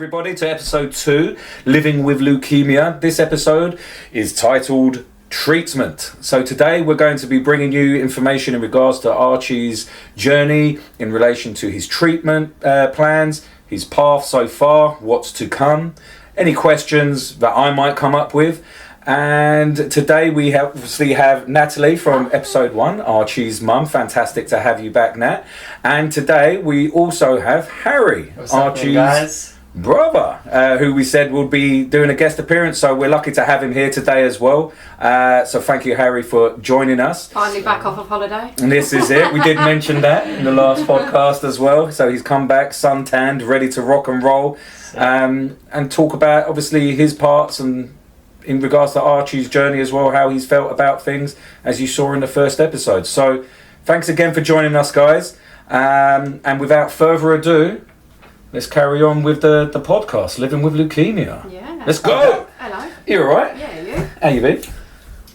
everybody to episode 2, Living with Leukemia. This episode is titled Treatment. So today we're going to be bringing you information in regards to Archie's journey in relation to his treatment plans, his path so far, what's to come, any questions that I might come up with. And today we obviously have Natalie from episode 1, Archie's mum. Fantastic to have you back, Nat. And today we also have Harry, Archie's brother, who we said will be doing a guest appearance. So we're lucky to have him here today as well. So thank you, Harry, for joining us. Finally back off of holiday. And this is it. We did mention that in the last podcast as well. So he's come back suntanned, ready to rock and roll, and talk about obviously his parts and in regards to Archie's journey as well, how he's felt about things, as you saw in the first episode. So thanks again for joining us, guys. And without further ado, let's carry on with the podcast, Living with Leukemia. Yeah. Let's go. Hello. You all right? Yeah, you? How you been?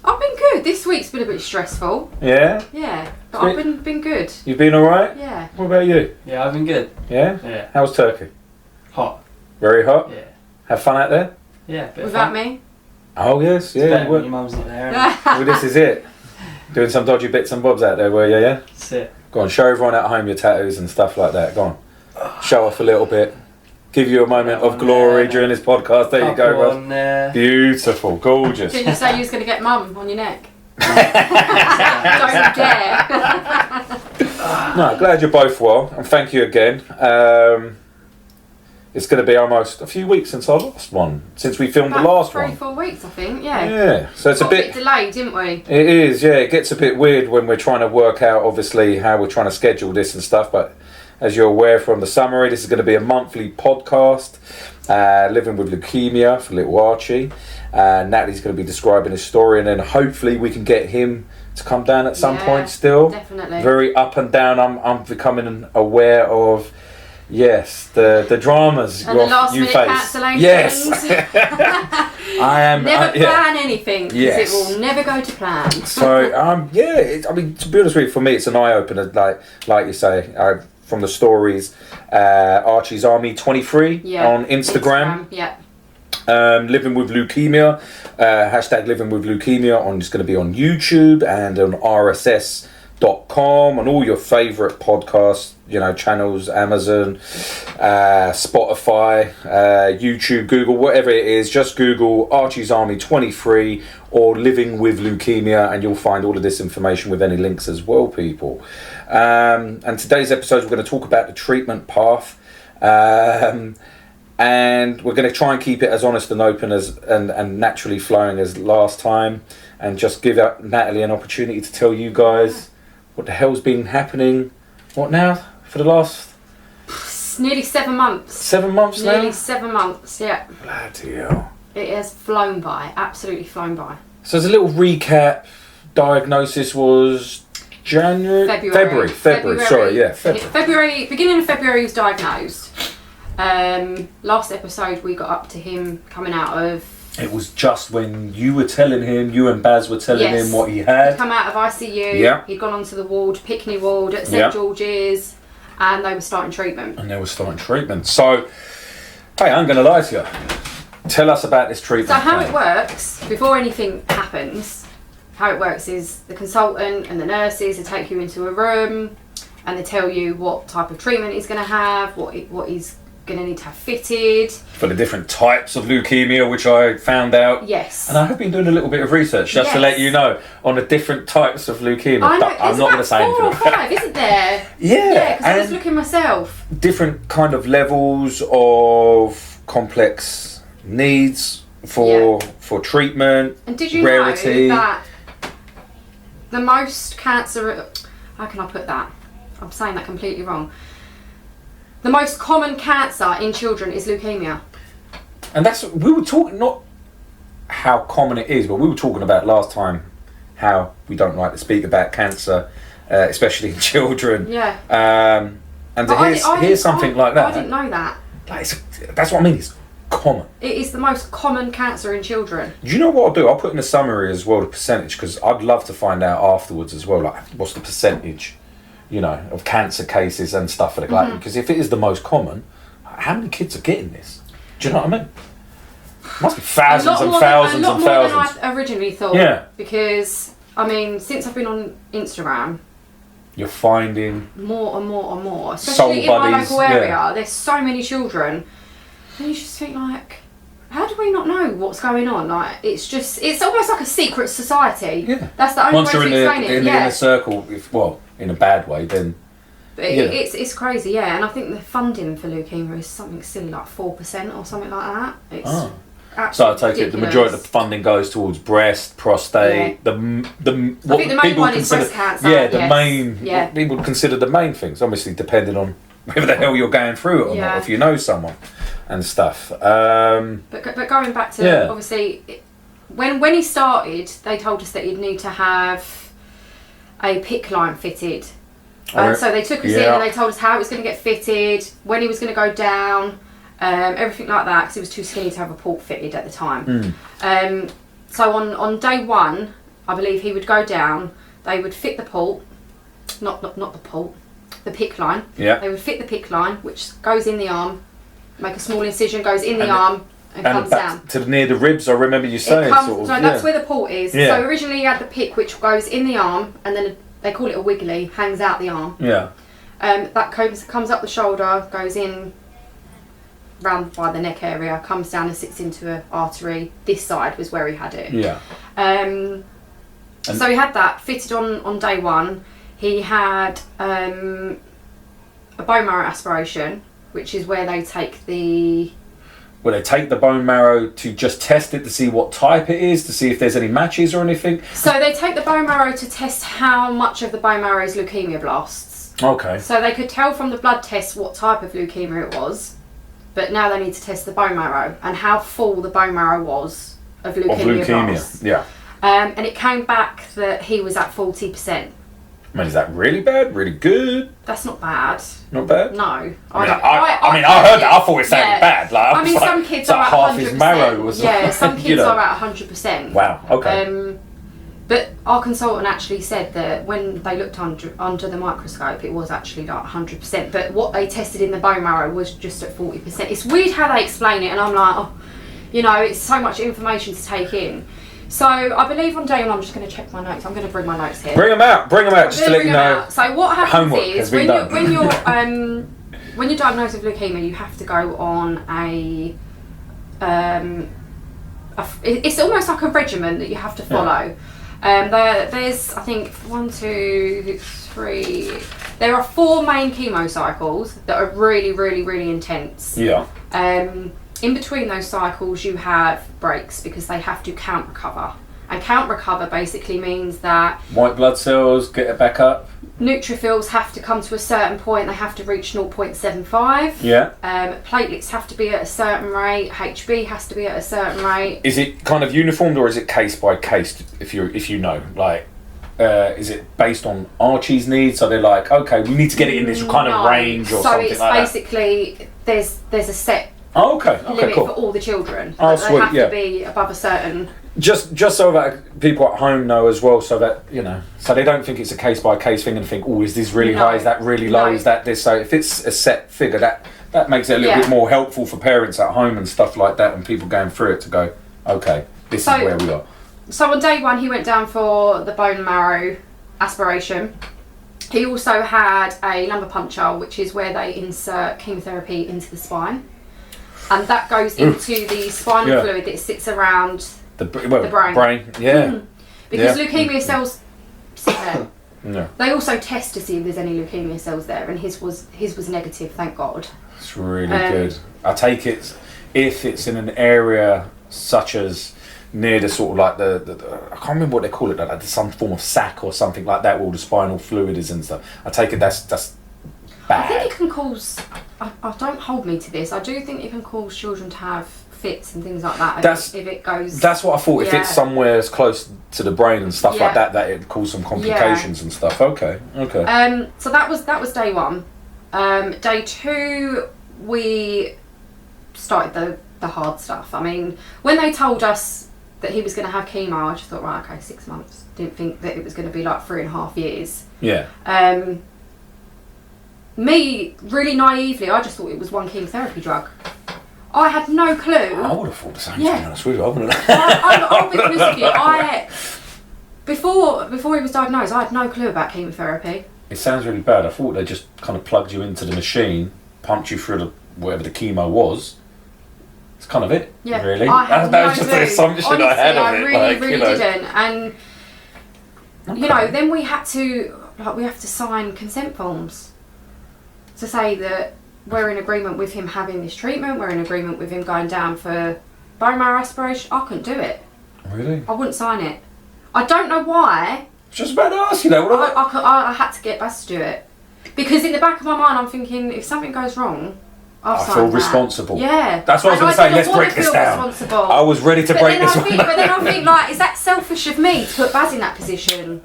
I've been good. This week's been a bit stressful. Yeah? Yeah, but I've been good. You've been all right? Yeah. What about you? Yeah, I've been good. Yeah? Yeah. How's Turkey? Hot. Very hot? Yeah. Have fun out there? Yeah, bit Without of fun. me? Oh, yes. It's better Yeah. when your mum's not there. Well, this is it. Doing some dodgy bits and bobs out there, were you, yeah? That's it. Go on, show everyone at home your tattoos and stuff like that. Go on. Show off a little bit. Give you a moment of glory during this podcast. There you go, Russ. On there. Beautiful, gorgeous. Didn't you say you was going to get mum on your neck? Don't dare. No, glad you're both well, and thank you again. It's going to be almost a few weeks since our last one, since we filmed the last one. 3-4 weeks, I think, yeah. Yeah, so it's a bit delayed, didn't we? It is, yeah. It gets a bit weird when we're trying to work out, obviously, how we're trying to schedule this and stuff. But as you're aware from the summary, this is going to be a monthly podcast, Living with Leukemia for little Archie. Natalie's going to be describing his story, and then hopefully we can get him to come down at some point still. Definitely. Very up and down. I'm becoming aware of, yes, the dramas and the last minute face. cancellations. Yes. I am. Never plan anything, because Yes. it will never go to plan. So, yeah, I mean, to be honest with you, for me, it's an eye-opener, like you say, from the stories. Archie's Army 23 on Instagram. Yeah. Living with Leukemia, hashtag Living with Leukemia, it's going to be on YouTube and on RSS.com, on all your favourite podcast, channels, Amazon, Spotify, YouTube, Google, whatever it is. Just Google Archie's Army 23 or Living with Leukemia, and you'll find all of this information with any links as well, people. And today's episode, we're going to talk about the treatment path. And we're going to try and keep it as honest and open and naturally flowing as last time, and just give Natalie an opportunity to tell you guys what the hell's been happening. What now? For the last... It's nearly 7 months. 7 months now? Nearly 7 months, yeah. Bloody hell. It has flown by, absolutely flown by. So as a little recap, diagnosis was February, sorry, yeah. February, beginning of February he was diagnosed. Last episode we got up to him coming out of... It was just when you were telling him, you and Baz were telling him what he had. He'd come out of ICU, yeah. He'd gone onto the ward, Pickney ward at St George's, and they were starting treatment. So, hey, I'm going to lie to you. Tell us about this treatment. So how it works, before anything happens, how it works is the consultant and the nurses, they take you into a room and they tell you what type of treatment he's going to have, what he's going to need to have fitted. For the different types of leukemia, which I found out. Yes. And I have been doing a little bit of research just to let you know on the different types of leukemia. I know, I'm not going to say anything. 4 or 5, isn't there? Yeah. Because I was looking myself. Different kind of levels of complex needs for treatment. And did you rarity. know that the most cancer... How can I put that? I'm saying that completely wrong. The most common cancer in children is leukemia. And we were talking, not how common it is, but we were talking about last time how we don't like to speak about cancer, especially in children. Yeah. And to hear something like that. I didn't know that. That's what I mean, it's common. It is the most common cancer in children. Do you know what I'll do? I'll put in the summary as well, the percentage, because I'd love to find out afterwards as well, like what's the percentage, of cancer cases and stuff like that. Because if it is the most common, how many kids are getting this? Do you know what I mean? Must be thousands and thousands and thousands. A lot more than I originally thought. Yeah. Because, I mean, since I've been on Instagram, you're finding more and more and more. Especially in my local area, there's so many children. And you just think, like, how do we not know what's going on? Like, it's almost like a secret society. Yeah. That's the only way to explain it. Once you're in the inner circle, in a bad way, then... But it's crazy, yeah. And I think the funding for leukemia is something silly, like 4% or something like that. It's so I take it the majority of the funding goes towards breast, prostate, I think the main one is breast cancer. Yeah, what people consider the main things, obviously depending on whether the hell you're going through it or not, if you know someone and stuff. But going back to, obviously, when he started, they told us that he'd need to have a PICC line fitted. So they took us in and they told us how it was going to get fitted, when he was going to go down, everything like that, because he was too skinny to have a port fitted at the time. So on day one, I believe he would go down, they would fit the port, not the port, the PICC line. Yeah. They would fit the PICC line, which goes in the arm, make a small incision, goes in the arm and comes down. To near the ribs, I remember you saying. That's where the port is. Yeah. So originally you had the PICC, which goes in the arm, and then they call it a wiggly, hangs out the arm. Yeah. That comes up the shoulder, goes in round by the neck area, comes down and sits into an artery. This side was where he had it. Yeah. So he had that fitted on day one. He had a bone marrow aspiration, which is where they take the... Well, they take the bone marrow to just test it to see what type it is, to see if there's any matches or anything. So they take the bone marrow to test how much of the bone marrow is leukemia blasts. Okay. So they could tell from the blood test what type of leukemia it was, but now they need to test the bone marrow and how full the bone marrow was of leukemia blasts. Yeah. And it came back that he was at 40%. I mean, is that really bad? Really good? That's not bad. Not bad? No. I heard that. I thought it sounded bad. Like, some kids are at half 100%. His marrow was some kids are at 100%. Wow. Okay. But our consultant actually said that when they looked under the microscope, it was actually like 100%. But what they tested in the bone marrow was just at 40%. It's weird how they explain it, and I'm like, it's so much information to take in. So I believe on day one, I'm just going to check my notes. I'm going to bring my notes here. Bring them out, just to let you know. So what happens is when you're diagnosed with leukemia, you have to go on it's almost like a regimen that you have to follow. There's, I think, 1, 2, 3. There are 4 main chemo cycles that are really, really, really intense. Yeah. In between those cycles, you have breaks because they have to count recover. And count recover basically means that... White blood cells, get it back up. Neutrophils have to come to a certain point. They have to reach 0.75. Yeah. Platelets have to be at a certain rate. HB has to be at a certain rate. Is it kind of uniformed or is it case by case, if you know? Like, is it based on Archie's needs? So they're like, okay, we need to get it in this kind of range or something like that? So it's basically, there's a set... Oh, okay, limit cool. for all the children. Oh, they have to be above a certain... Just so that people at home know as well, so that, so they don't think it's a case by case thing and think, is this really high, is that really low, is that this? So if it's a set figure, that makes it a little bit more helpful for parents at home and stuff like that, and people going through it to go, okay, this is where we are. So on day one, he went down for the bone marrow aspiration. He also had a lumbar puncture, which is where they insert chemotherapy into the spine. And that goes into the spinal fluid that sits around the brain. Yeah. Because leukemia cells sit there. Yeah. They also test to see if there's any leukemia cells there, and his was negative, thank God. It's really good. I take it if it's in an area such as near the sort of like the I can't remember what they call it, like some form of sac or something like that, where all the spinal fluid is and stuff. I take it that's bad. I think it can cause. I don't hold me to this. I do think it can cause children to have fits and things like that. If it goes. That's what I thought. If it's somewhere as close to the brain and stuff like that, it cause some complications and stuff. Okay. So that was day one. Day two, we started the hard stuff. I mean, when they told us that he was going to have chemo, I just thought, right, okay, 6 months. Didn't think that it was going to be like 3.5 years. Yeah. Me, really naively, I just thought it was one chemotherapy drug. I had no clue. I would have thought the same, to be honest with you. I wouldn't have. I'll be honest with you. Before he was diagnosed, I had no clue about chemotherapy. It sounds really bad. I thought they just kind of plugged you into the machine, pumped you through whatever the chemo was. It's kind of it, really. That was just the assumption honestly, I had of it. I really didn't. And, then we have to sign consent forms to say that we're in agreement with him having this treatment, we're in agreement with him going down for bone marrow aspiration. I couldn't do it. Really? I wouldn't sign it. I don't know why. Just about to ask you that. I had to get Baz to do it. Because in the back of my mind I'm thinking, if something goes wrong, I feel responsible. Yeah. That's what I was going to say, let's break this down. I was ready to break this one. But then I think, is that selfish of me to put Baz in that position?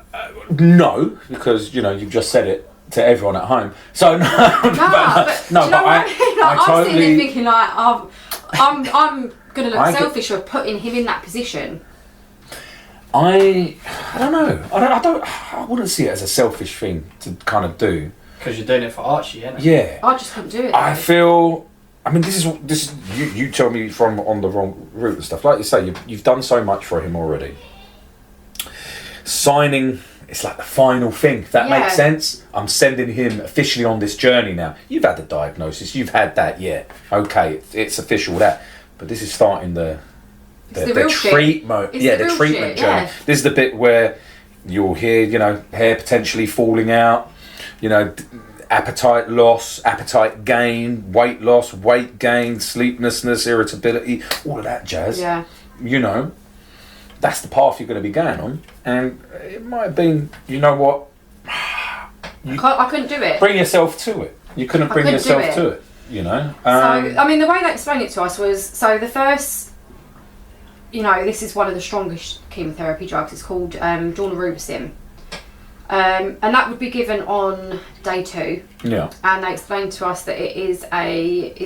No, because, you've just said it to everyone at home. So, no. I'm sitting there thinking, I'm going to look selfish for putting him in that position. I don't know. I wouldn't see it as a selfish thing to kind of do. Because you're doing it for Archie, isn't it? Yeah. I just couldn't do it. I feel. I mean, this is you tell me from on the wrong route and stuff. Like you say, you've done so much for him already. Signing, it's like the final thing. If that makes sense. I'm sending him officially on this journey now. You've had the diagnosis. You've had that. Yeah. Okay. It's official that. But this is starting the treatment. The treatment journey. Yeah. This is the bit where you'll hear, hair potentially falling out. Appetite loss, appetite gain, weight loss, weight gain, sleeplessness, irritability, all of that jazz. Yeah. That's the path you're going to be going on. And it might have been, what? I couldn't do it. Bring yourself to it. You couldn't bring yourself to it, So, the way they explained it to us was, the first, this is one of the strongest chemotherapy drugs. It's called daunorubicin. And that would be given on day 2. Yeah. And they explained to us that it's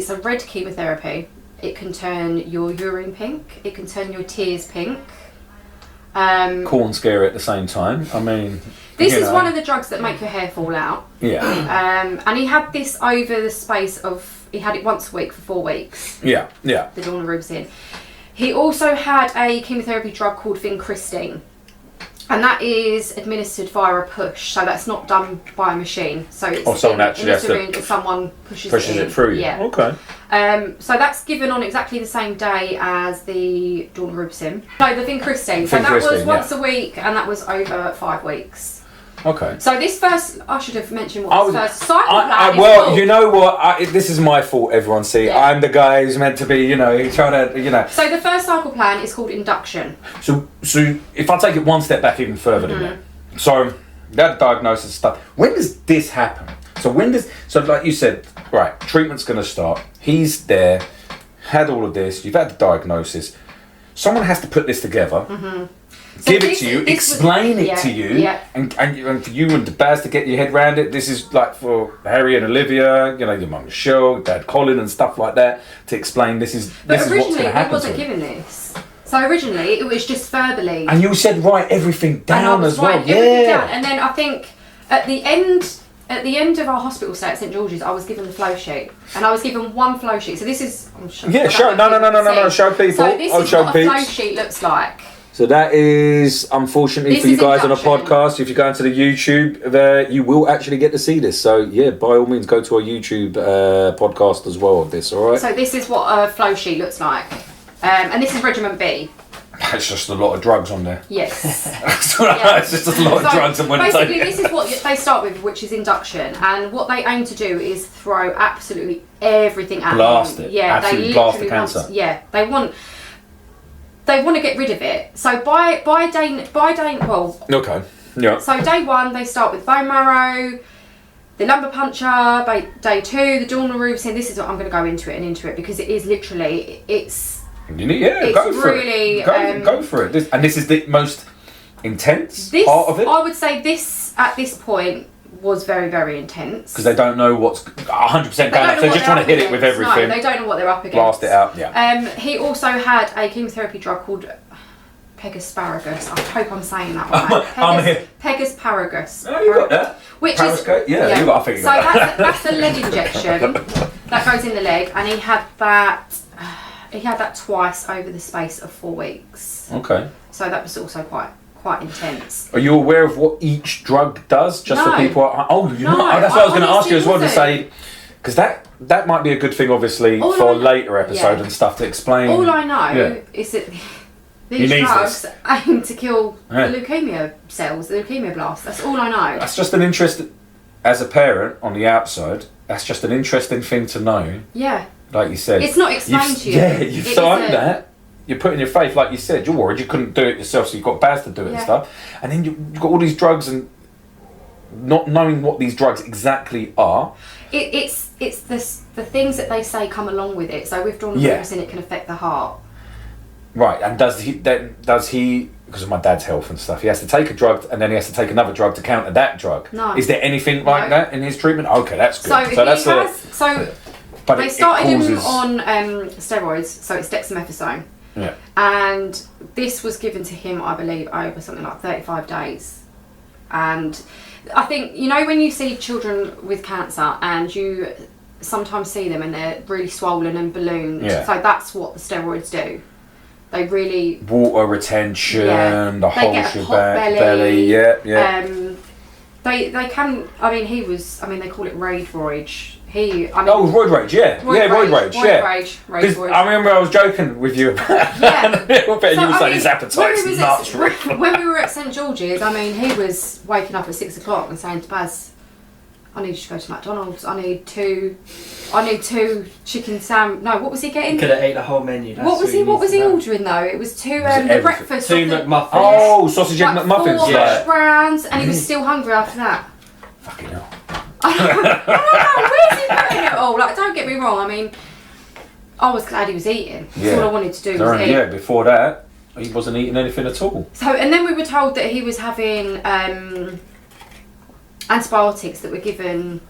a red chemotherapy. It can turn your urine pink. It can turn your tears pink. Cool and scary at the same time. I mean, this is one of the drugs that make your hair fall out. Yeah. And he had this over the space of, he had it once a week for 4 weeks. Yeah. The daunorubicin. He also had a chemotherapy drug called vincristine. And that is administered via a push, so that's not done by a machine. So it's someone actually has to someone pushes it through you. Yeah. Okay. So that's given on exactly the same day as the daunorubicin. No, the vincristine. So that was once a week, and that was over 5 weeks. Okay. So this first, I should have mentioned what this first cycle plan is well, called. you know what? This is my fault, everyone. See, I'm the guy who's meant to be, trying to, So the first cycle plan is called induction. So if I take it one step back even further than that. So that diagnosis stuff. When does this happen? So like you said, right, treatment's going to start. He's there, had all of this. You've had the diagnosis. Someone has to put this together. Mm-hmm. Give it to you, explain it to you, and for you and Baz to get your head around it. This is like for Harry and Olivia, your mum Michelle, Dad Colin, and stuff like that, to explain this is what's going to happen. He wasn't given this. So originally it was just verbally. And you said write everything down as well. Down. And then I think at the end of our hospital stay at St George's, I was given the flow sheet, and I was given one flow sheet. So this is show people. Show people. So this is what a flow sheet looks like. So that is, unfortunately for you guys on a podcast, if you go into the YouTube, you will actually get to see this. So yeah, by all means, go to our YouTube podcast as well of this, all right? So this is what a flow sheet looks like. And this is regimen B. It's just a lot of drugs on there. Yes. It's just a lot of drugs. And basically, this is what they start with, which is induction. And what they aim to do is throw absolutely everything at blast them. It. Yeah, absolutely blast the cancer. They want to get rid of it. So by day okay. Yeah. So day 1 they start with bone marrow, the lumbar puncture. By day 2 the daunorubicin. This is what I'm going to go into it because it is literally go for it. Go for it. This is the most intense part of it. I would say this at this point was very, very intense. Because they don't know what's 100% going on. They just want to hit it with everything. No, they don't know what they're up against. Blast it out, yeah. He also had a chemotherapy drug called pegosparagus. I hope I'm saying that right. Pegosparagus. Oh, you got that. Which is... Yeah, you got a figure. So that's a leg injection that goes in the leg. And he had that... that twice over the space of 4 weeks. Okay. So that was also quite intense. Are you aware of what each drug does? Just No. for people. Oh, you're not. That's what I was going to ask you as well to say, because that might be a good thing, obviously, for a later episode and stuff to explain. All I know is that these drugs aim to kill the leukemia cells, the leukemia blast. That's all I know. That's just an interest, as a parent on the outside, that's just an interesting thing to know. Yeah. Like you said. It's not explained to you. Yeah, you've signed that. You're putting your faith, like you said, you're worried you couldn't do it yourself, so you've got Baz to do it and stuff. And then you've got all these drugs and not knowing what these drugs exactly are. It's the things that they say come along with it. So with daunorexin, it can affect the heart. Right, and does he, because of my dad's health and stuff, he has to take a drug and then he has to take another drug to counter that drug? No. Is there anything like that in his treatment? Okay, that's good. But they started him on steroids, so it's dexamethasone. Yeah. And this was given to him, I believe, over something like 35 days. And I think, you know, when you see children with cancer and you sometimes see them and they're really swollen and ballooned, so that's what the steroids do. They really... Water retention, the whole get a hot belly. They can... I mean, they call it roid rage. Roid rage, roid rage. I remember I was joking with you about that a little bit, and you were saying his appetite's nuts. When we were at St George's, I mean, he was waking up at 6 o'clock and saying to Baz, I need you to go to McDonald's. I need two chicken sandwich. No, what was he getting? He could have ate the whole menu. What was he ordering though? It was two the breakfast. 2 McMuffins. Oh, sausage egg McMuffins. 4 hash browns, and he was still hungry after that. Fucking hell. I don't know, where's he putting it all? Like, don't get me wrong. I mean, I was glad he was eating. That's all I wanted to do was eat. Yeah, before that, he wasn't eating anything at all. So, and then we were told that he was having antibiotics that were given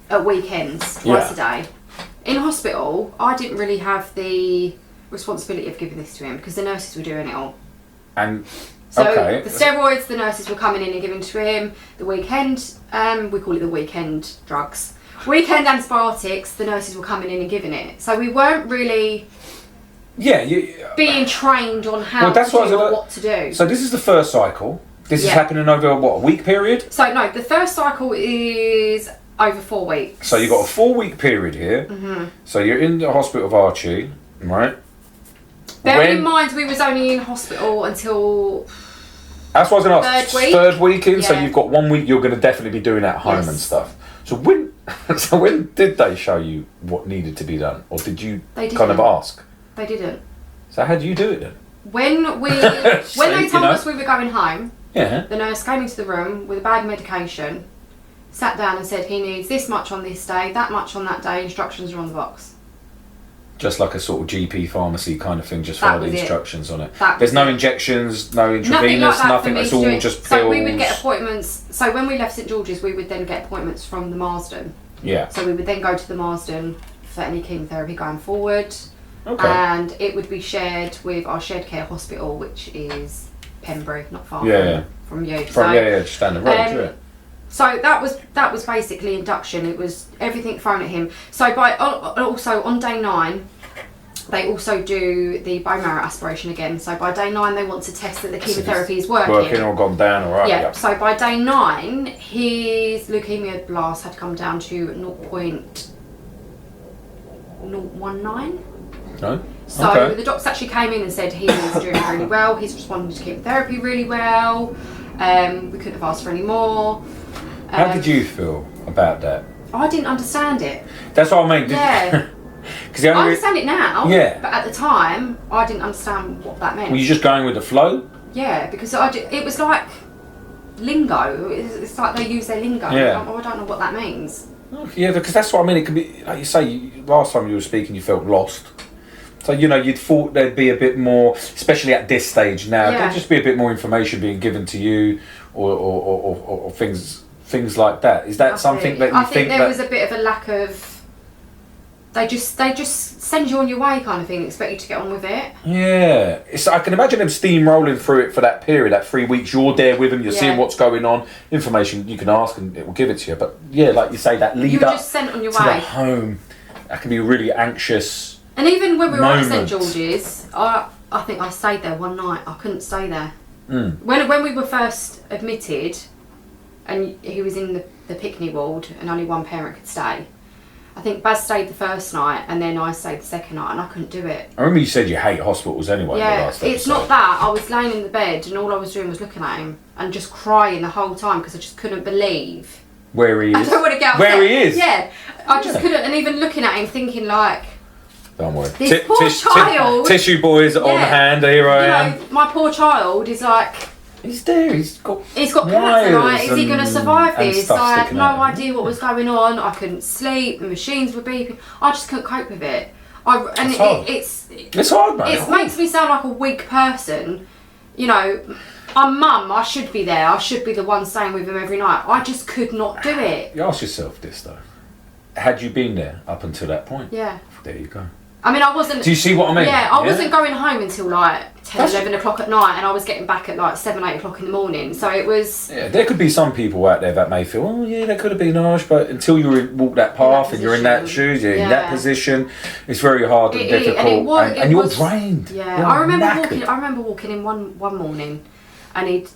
at weekends, twice a day. In hospital, I didn't really have the responsibility of giving this to him because the nurses were doing it all. And so the steroids, the nurses were coming in and giving to him. The weekend, we call it the weekend drugs. Weekend antibiotics, the nurses were coming in and giving it. So we weren't really being trained on how to do or what to do. So this is the first cycle. This is happening over a week period? So no, the first cycle is over 4 weeks. So you've got a 4-week period here. Mm-hmm. So you're in the hospital with Archie, right? Bearing in mind we was only in hospital until... That's what I was going to ask. Third week in, so you've got 1 week you're going to definitely be doing at home and stuff. So when did they show you what needed to be done? Or did you kind of ask? They didn't. So how do you do it then? When they told us we were going home, the nurse came into the room with a bag of medication, sat down and said he needs this much on this day, that much on that day, instructions are on the box. Just like a sort of GP pharmacy kind of thing, just follow the instructions on it. There's no injections, no intravenous, nothing. It's all just pills. So we would get appointments. So when we left St George's, we would then get appointments from the Marsden. Yeah. So we would then go to the Marsden for any chemotherapy going forward. Okay. And it would be shared with our shared care hospital, which is Pembury, not far from you. Just down the road, So that was basically induction. It was everything thrown at him. So also on day 9, they also do the bone marrow aspiration again. So by day 9, they want to test that the chemotherapy is working. Working or gone down, all right. Yeah. So by day 9, his leukemia blast had come down to 0.019. No. So the doctors actually came in and said he was doing really well. He's responding to chemotherapy really well. We couldn't have asked for any more. How did you feel about that? I didn't understand it. That's what I mean. I understand it now. Yeah. But at the time, I didn't understand what that meant. Were you just going with the flow? Yeah, because it was like lingo. It's like they use their lingo. Yeah. I don't know what that means. Yeah, because that's what I mean. It can be, like you say, last time you were speaking, you felt lost. So, you'd thought there'd be a bit more, especially at this stage now, there'd just be a bit more information being given to you or things like that. Is that something that you think... I think there was a bit of a lack of... They just send you on your way kind of thing, expect you to get on with it. Yeah. I can imagine them steamrolling through it for that period, that 3 weeks. You're there with them, you're seeing what's going on. Information you can ask and it will give it to you. But, like you say, that lead up just sent on your to way. the home, that can be really anxious... And even when we were at St George's, I think I stayed there one night. I couldn't stay there. When we were first admitted, and he was in the picnic ward, and only one parent could stay. I think Baz stayed the first night, and then I stayed the second night, and I couldn't do it. I remember you said you hate hospitals anyway. Yeah, it's not that. I was laying in the bed, and all I was doing was looking at him and just crying the whole time because I just couldn't believe where he is. I don't want to get where he is. Yeah, I just couldn't, and even looking at him, thinking like, don't worry. This poor child. Tissue boys on hand. Here I am. My poor child is like. He's there. He's got cancer. Right? Is he going to survive this? I had no idea what was going on. I couldn't sleep. The machines were beeping. I just couldn't cope with it. It's hard, man. It makes me sound like a weak person. You know, I'm mum. I should be there. I should be the one staying with him every night. I just could not do it. You ask yourself this though: had you been there up until that point? Yeah. There you go. I mean, I wasn't... Do you see what I mean? Yeah, I wasn't going home until like 10, 11 o'clock at night, and I was getting back at like 7, 8 o'clock in the morning. So it was... Yeah, there could be some people out there that may feel, oh yeah, that could have been harsh, but until you walk that path and you're in that shoes, you're in that position, it's very hard and difficult. And you're drained. Yeah, I remember walking in one morning, and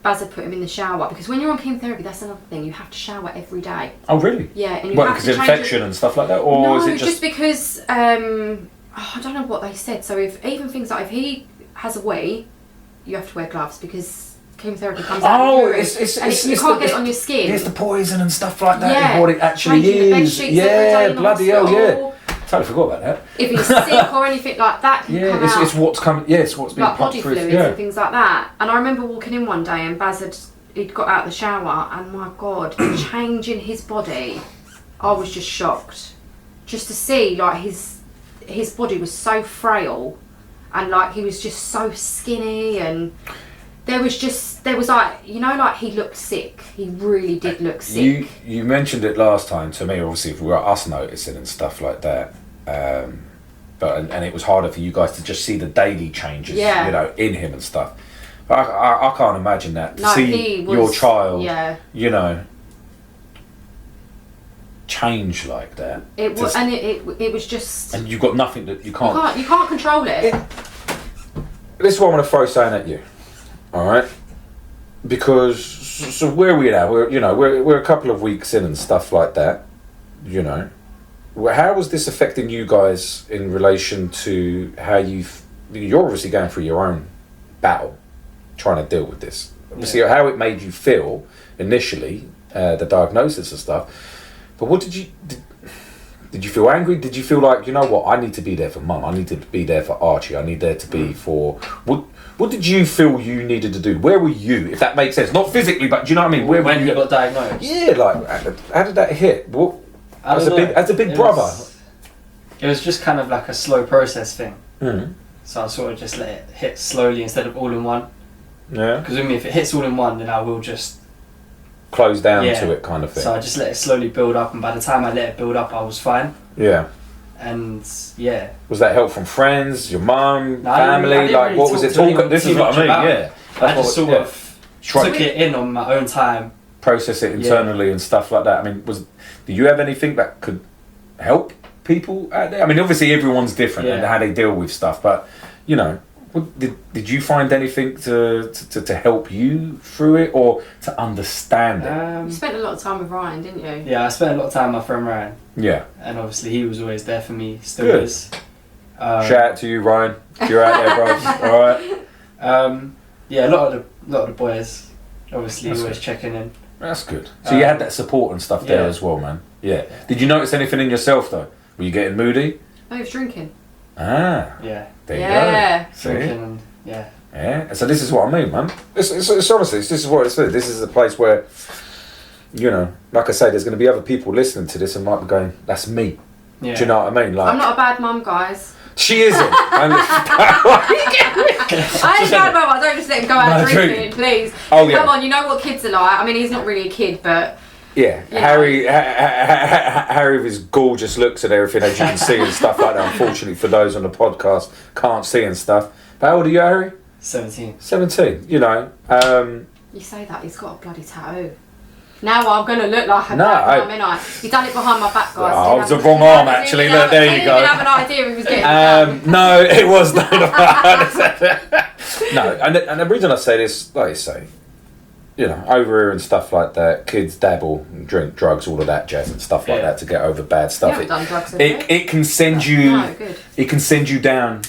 Baz had put him in the shower, because when you're on chemotherapy, that's another thing, you have to shower every day. Oh really? Yeah, and you have to because of infection and stuff like that, or no, is it just because I don't know what they said. So if he has a wee, you have to wear gloves because chemotherapy comes out. Oh, you can't get it on your skin. There's the poison and stuff like that. Yeah, and what it actually is. Yeah, bloody hell, yeah. Totally forgot about that. If he's sick or anything like that, it's what's coming. Yeah, it's what's being like body fluids and things like that. And I remember walking in one day, and Baz he'd got out of the shower, and my God, the change in his body, I was just shocked, just to see like his body was so frail, and like he was just so skinny, and there was like, you know, like he looked sick. He really did look sick. You mentioned it last time to me, obviously, if we were us noticing and stuff like that. But it was harder for you guys to just see the daily changes, you know, in him and stuff. But I can't imagine that. To see your child, you know, change like that. It was, and it was just. And you've got nothing that you can't. You can't control it. This is what I'm going to throw something at you. All right, because so where are we now? We're a couple of weeks in and stuff like that. You know, how was this affecting you guys in relation to how you're obviously going through your own battle, trying to deal with this. Obviously, how it made you feel initially, the diagnosis and stuff. But what did you feel angry? Did you feel like, you know what, I need to be there for Mum. I need to be there for Archie. I need there to be for... What did you feel you needed to do? Where were you, if that makes sense? Not physically, but do you know what I mean? When you got diagnosed? Yeah, like, how did that hit? As a big brother? It was just kind of like a slow process thing. Mm. So I sort of just let it hit slowly instead of all in one. Yeah. Because with me, if it hits all in one, then I will just... close down to it kind of thing. So I just let it slowly build up, and by the time I let it build up, I was fine. Yeah. And yeah. Was that help from friends, your mum, family? Like, what was it? This is what I mean. Yeah. I just sort of took it in on my own time. Process it internally and stuff like that. I mean, do you have anything that could help people out there? I mean, obviously everyone's different and how they deal with stuff, but you know, did you find anything to help you through it or to understand it? You spent a lot of time with Ryan, didn't you? Yeah, I spent a lot of time with my friend Ryan. Yeah. And obviously he was always there for me, still Good. is. Shout out to you, Ryan. If you're out there, bro. Alright. Yeah, a lot of the boys obviously That's always good. checking in. That's good. So you had that support and stuff there as well, man. Yeah. Did you notice anything in yourself though? Were you getting moody? I was drinking. Ah. Yeah. There you go. Drinking and Yeah. So this is what I mean, man. It's honestly, this is what it's for. This is a place where, you know, like I say, there's going to be other people listening to this and might be going, "That's me." Yeah. Do you know what I mean? Like, I'm not a bad mum, guys. She isn't. I ain't bad mum. I don't just let him go out drinking, please. Oh yeah. Come on, you know what kids are like. I mean, he's not really a kid, but. Yeah, Harry with his gorgeous looks and everything, as you can see and stuff like that. Unfortunately for those on the podcast, can't see and stuff. But how old are you, Harry? 17. 17, you know. You say that, he's got a bloody tattoo. Now I'm going to look like a bad mum, ain't I? He done it behind my back, guys. Oh, it was the wrong arm, actually. Look, there you go. I didn't have an idea he was getting no, it was not. No, and the reason I say this, like you say, you know, over here and stuff like that, kids dabble and drink drugs, all of that jazz and stuff like that to get over bad stuff. You haven't done drugs, it can send you. No, good. It can send you down.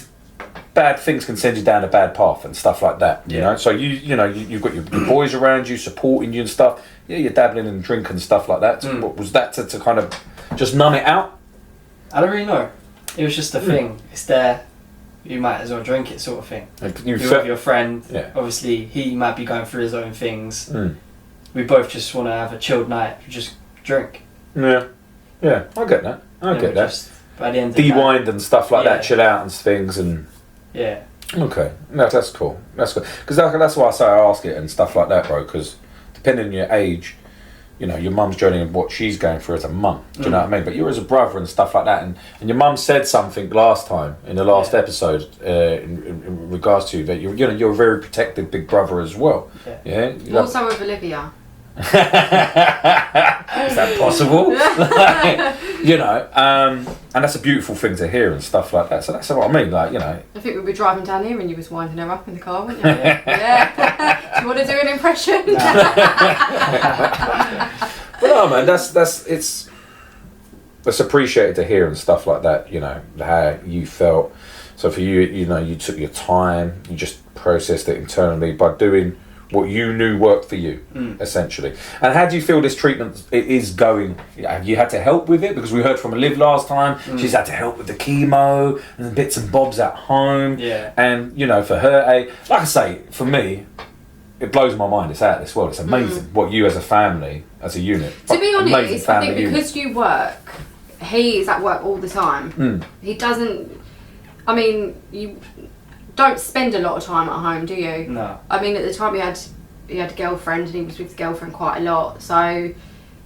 Bad things can send you down a bad path and stuff like that. You know, so you've got your boys around you supporting you and stuff. Yeah, you're dabbling in drink and stuff like that. What was that to kind of just numb it out? I don't really know. It was just a thing. It's there. You might as well drink it, sort of thing. You're with your friend. Yeah. Obviously, he might be going through his own things. We both just want to have a chilled night. Just drink. Yeah, I get that. I get that. Just, by the end of de-wind and stuff like that, chill out and things and. Yeah. Okay. No, that's cool. That's cool. Because that's why I say I ask it and stuff like that, bro. Because depending on your age, you know, your mum's journey and what she's going through as a mum. Do you know what I mean? But you're as a brother and stuff like that. And your mum said something last time in the last episode in regards to that. You're a very protective big brother as well. Yeah. Also with Olivia. Is that possible? You know, and that's a beautiful thing to hear and stuff like that. So that's what I mean, like, you know. I think we'd be driving down here and you was winding her up in the car, wouldn't you? Yeah. Do you want to do an impression? But no, man, it's appreciated to hear and stuff like that. You know how you felt. So for you, you know, you took your time, you just processed it internally by doing what you knew worked for you, essentially. And how do you feel this treatment is going? Have you had to help with it? Because we heard from Olivia last time, she's had to help with the chemo and the bits and bobs at home. Yeah. And, you know, for her, like I say, for me, it blows my mind. It's out of this world. It's amazing what you as a family, as a unit. To be honest, I think because you work, he is at work all the time. He doesn't, I mean, you don't spend a lot of time at home, do you? No. I mean, at the time he had a girlfriend and he was with his girlfriend quite a lot, so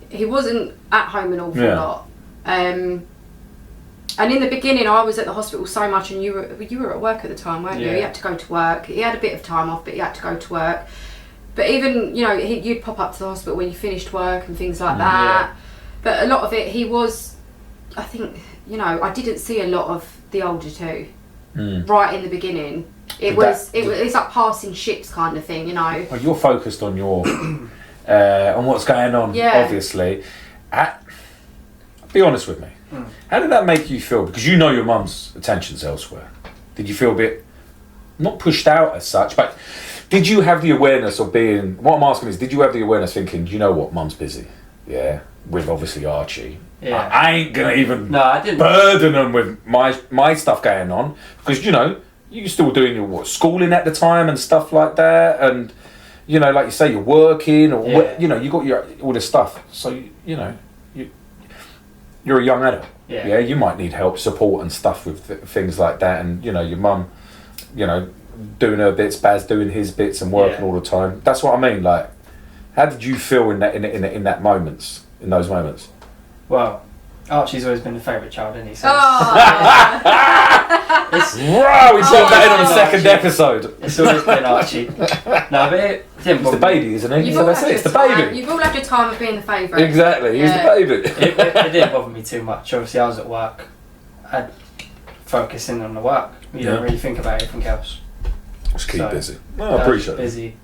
he wasn't at home an awful lot. And in the beginning, I was at the hospital so much, and you were at work at the time, weren't you? You had to go to work. He had a bit of time off, but he had to go to work. But even, you know, you'd pop up to the hospital when you finished work and things like that. But a lot of it, he was, I think, you know, I didn't see a lot of the older two. Right in the beginning, it was like passing ships kind of thing, you know. Well, you're focused on your on what's going on, obviously. Be honest with me. How did that make you feel? Because you know your mum's attention's elsewhere. Did you feel a bit not pushed out as such, but did you have the awareness of being? What I'm asking is, did you have the awareness thinking, you know what, mum's busy, with obviously Archie. Yeah. I ain't gonna even I didn't burden them with my stuff going on, because you know you're still doing your schooling at the time and stuff like that, and you know, like you say, you're working or you know, you got your all this stuff. So you know, you're a young adult. Yeah, you might need help, support, and stuff with things like that, and you know, your mum, you know, doing her bits, Baz doing his bits, and working all the time. That's what I mean. Like, how did you feel in that moments? In those moments? Well, Archie's always been a favourite child, isn't he? So we talked that in on the second episode. It's always been Archie. No, but it didn't bother the baby, isn't it? So that's it. It's the baby. You've all had your time of being the favourite. Exactly. He's the baby. It didn't bother me too much. Obviously, I was at work. I'd focus in on the work. You don't really think about anything else. Just keep busy. Well, I appreciate it. Busy.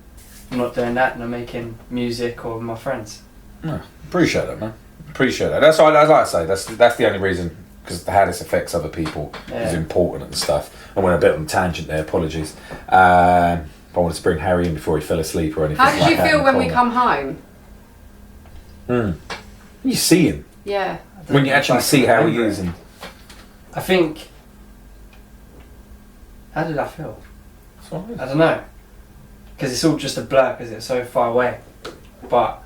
I'm not doing that, and I'm making music or with my friends. No, appreciate that, man. Appreciate that. That's like I say. That's the only reason, because how this affects other people is important and stuff. I went a bit on a tangent there. Apologies. I wanted to bring Harry in before he fell asleep or anything. How did you feel when we come home? You see him. Yeah. When you actually see how he is, and I think. How did I feel? I don't know. Because it's all just a blur because it's so far away. But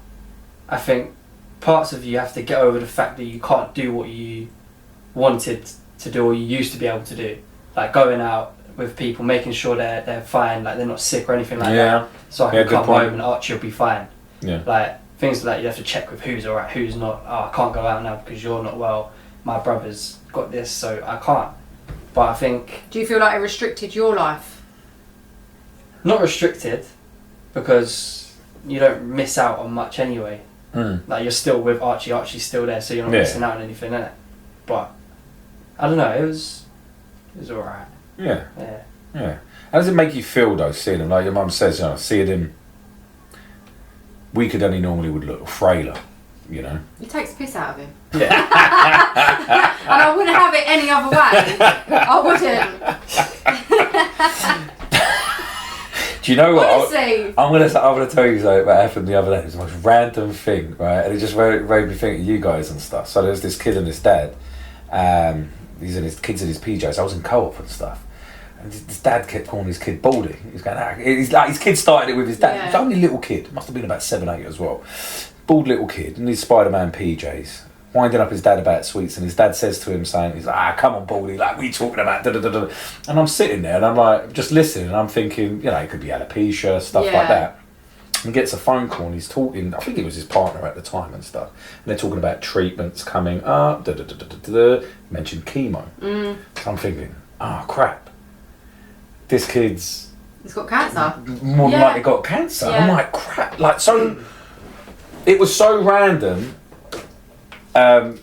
I think parts of you have to get over the fact that you can't do what you wanted to do or you used to be able to do. Like going out with people, making sure they're fine, like they're not sick or anything like that. So I can come home and Archie will be fine. Yeah. Like things like that, you have to check with who's alright, who's not. Oh, I can't go out now because you're not well. My brother's got this, so I can't. But I think... Do you feel like it restricted your life? Not restricted, because you don't miss out on much anyway. Like you're still with Archie. Archie's still there, so you're not missing out on anything, innit? But I don't know. It was alright. Yeah. How does it make you feel though, seeing him? Like your mum says, seeing him. We could only normally would look frailer, He takes the piss out of him. Yeah. And I wouldn't have it any other way. I wouldn't. Do you know what? Honestly. I'm gonna tell you something that happened the other day. It was the most random thing, right? And it just made me think of you guys and stuff. So there's this kid and his dad. Kids in his PJs. I was in co-op and stuff. And his dad kept calling his kid Baldy. He's going, he's like, his kid started it with his dad. Yeah. He was only a little kid. Must have been about 7, 8 as well. Bald little kid in his Spider-Man PJs. Winding up his dad about sweets, and his dad says to him, saying, he's like, come on, Baldy, like, what are you talking about? Da, da, da, da. And I'm sitting there, and I'm like, just listening, and I'm thinking, it could be alopecia, stuff like that. And he gets a phone call, and he's talking, I think it was his partner at the time and stuff, and they're talking about treatments coming up, da, da, da, da, da, da. Mentioned chemo. So I'm thinking, crap. This kid's... He's got cancer. More than likely got cancer. I'm like, crap. Like, so... It was so random. But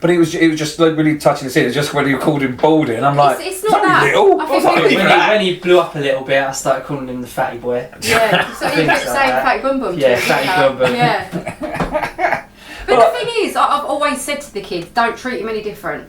it was just like really touching the scene. It's just when you called him Baldy, and I'm like, it's not that. Little. When he blew up a little bit, I started calling him the fatty boy. Yeah, so you kept saying fatty bum bum. Yeah, fatty bum bum. Yeah. But the thing is, I've always said to the kids, don't treat him any different.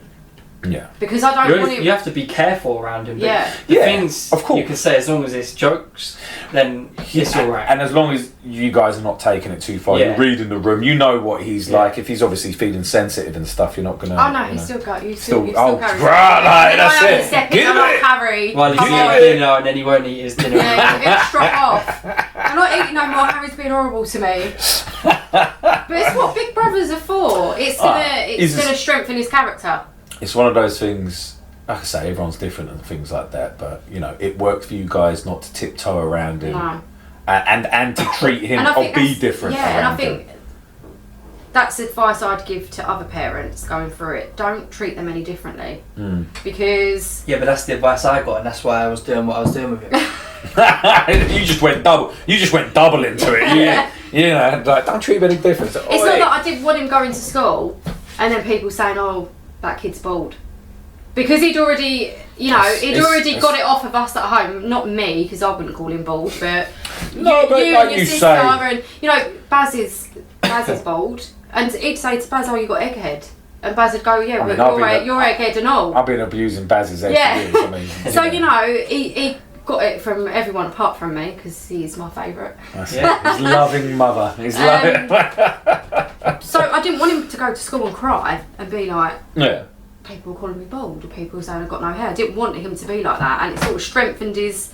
Yeah. Because I don't want him... You have to be careful around him. Yeah. The things of course. You can say, as long as it's jokes, then it's alright. And as long as you guys are not taking it too far, you're reading the room, you know what he's like. If he's obviously feeling sensitive and stuff, you're not going to... Oh no, he's still got... You still that's it. Give it. Like Harry. Well, he's eating dinner and then he won't eat his dinner. Yeah, he'll strop off. I'm not eating no more. Harry's being horrible to me. But it's what big brothers are for. It's gonna strengthen his character. It's one of those things, like I say, everyone's different and things like that, but it worked for you guys not to tiptoe around him and to treat him or be different. Yeah, and I think that's advice I'd give to other parents going through it. Don't treat them any differently. Because... Yeah, but that's the advice I got, and that's why I was doing what I was doing with him. You just went double into it. Like, don't treat him any different. It's not that I didn't want him going to school and then people saying, oh, that kid's bald, because he'd already got it off of us at home, not me, because I wouldn't call him bald, but you and your sister, and Baz is bald, and he'd say to Baz, oh, you got egghead, and Baz would go, yeah, but you're egghead and all. I've been abusing Baz's egg for years. So he got it from everyone apart from me, because he's my favourite. His loving mother. So I didn't want him to go to school and cry and be like, people calling me bald, or people saying I've got no hair. I didn't want him to be like that, and it sort of strengthened his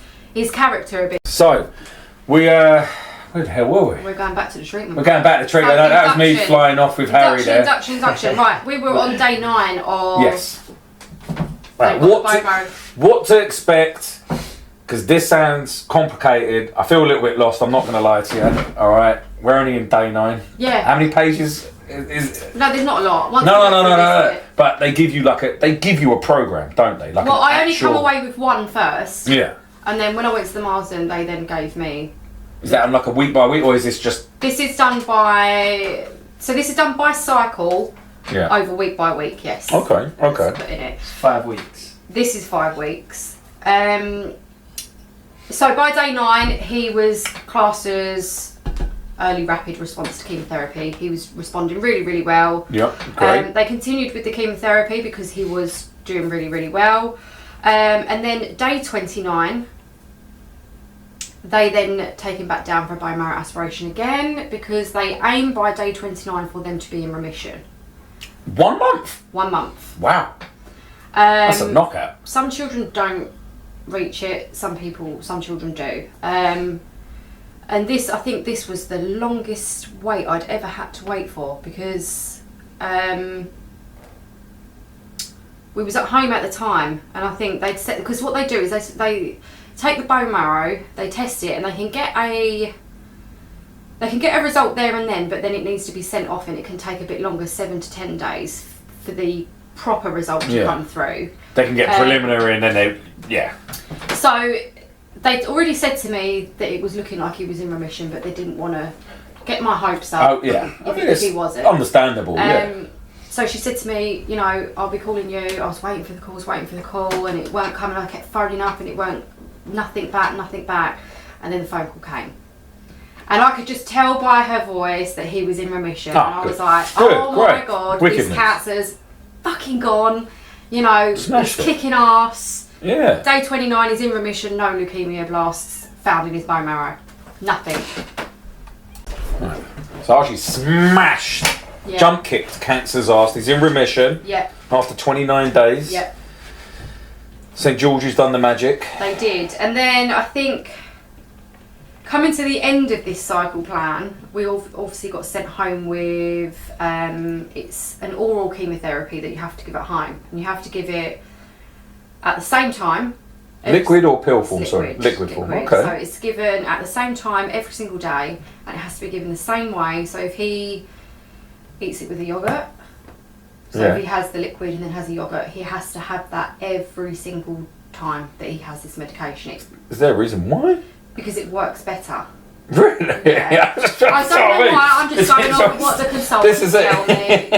character a bit. So, where the hell were we? We're going back to the treatment. That was me flying off with Harry there. Induction. Right, we were on day 9 of... Yes. Right, what to expect... Because this sounds complicated. I feel a little bit lost. I'm not going to lie to you. All right, we're only in day 9. Yeah. How many pages is? No, there's not a lot. No. But they give you a program, don't they? I only come away with one first. Yeah. And then when I went to the Marsden, they then gave me. Is that on like a week by week, or is this just? This is done by. So this is done by cycle. Yeah. Over week by week, yes. Okay. Put in it. 5 weeks. This is 5 weeks. So by day 9, he was classed as early rapid response to chemotherapy. He was responding really, really well. Yeah, great. They continued with the chemotherapy because he was doing really, really well. And then day 29, they then take him back down for a bone marrow aspiration again, because they aim by day 29 for them to be in remission. 1 month? 1 month. Wow. That's a knockout. Some children don't reach it, some children do, and I think this was the longest wait I'd ever had to wait for, because we was at home at the time, and I think they'd set, because what they do is they take the bone marrow, they test it, and they can get a result there and then, but then it needs to be sent off, and it can take a bit longer, 7 to 10 days for the proper result to come through. They can get preliminary, and then So they'd already said to me that it was looking like he was in remission, but they didn't want to get my hopes up. Oh yeah, if he wasn't. Understandable. Yeah. So she said to me, you know, I'll be calling you. I was waiting for the call, and it weren't coming. I kept phoning up, and it weren't nothing back. And then the phone call came. And I could just tell by her voice that he was in remission. And I was like, my God, this cancer's fucking gone. You know, he's kicking ass. Yeah. Day 29, he's in remission, no leukemia blasts found in his bone marrow. Nothing. Right. So Archie smashed, jump kicked cancer's ass. He's in remission. Yeah. After 29 days. Yeah. St George's done the magic. They did. And then I think, coming to the end of this cycle plan, we obviously got sent home with, it's an oral chemotherapy that you have to give at home. And you have to give it at the same time. Liquid or pill form? Sorry, liquid form. Okay. So it's given at the same time every single day, and it has to be given the same way. So if he eats it with a yogurt, if he has the liquid and then has a yogurt, he has to have that every single time that he has this medication. Is there a reason why? Because it works better. Really? Yeah. I don't know why. I'm just going on what the consultants tell me.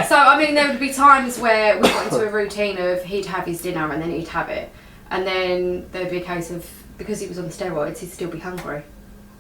So I mean, there would be times where we got into a routine of he'd have his dinner and then he'd have it. And then there'd be a case of, because he was on the steroids, he'd still be hungry.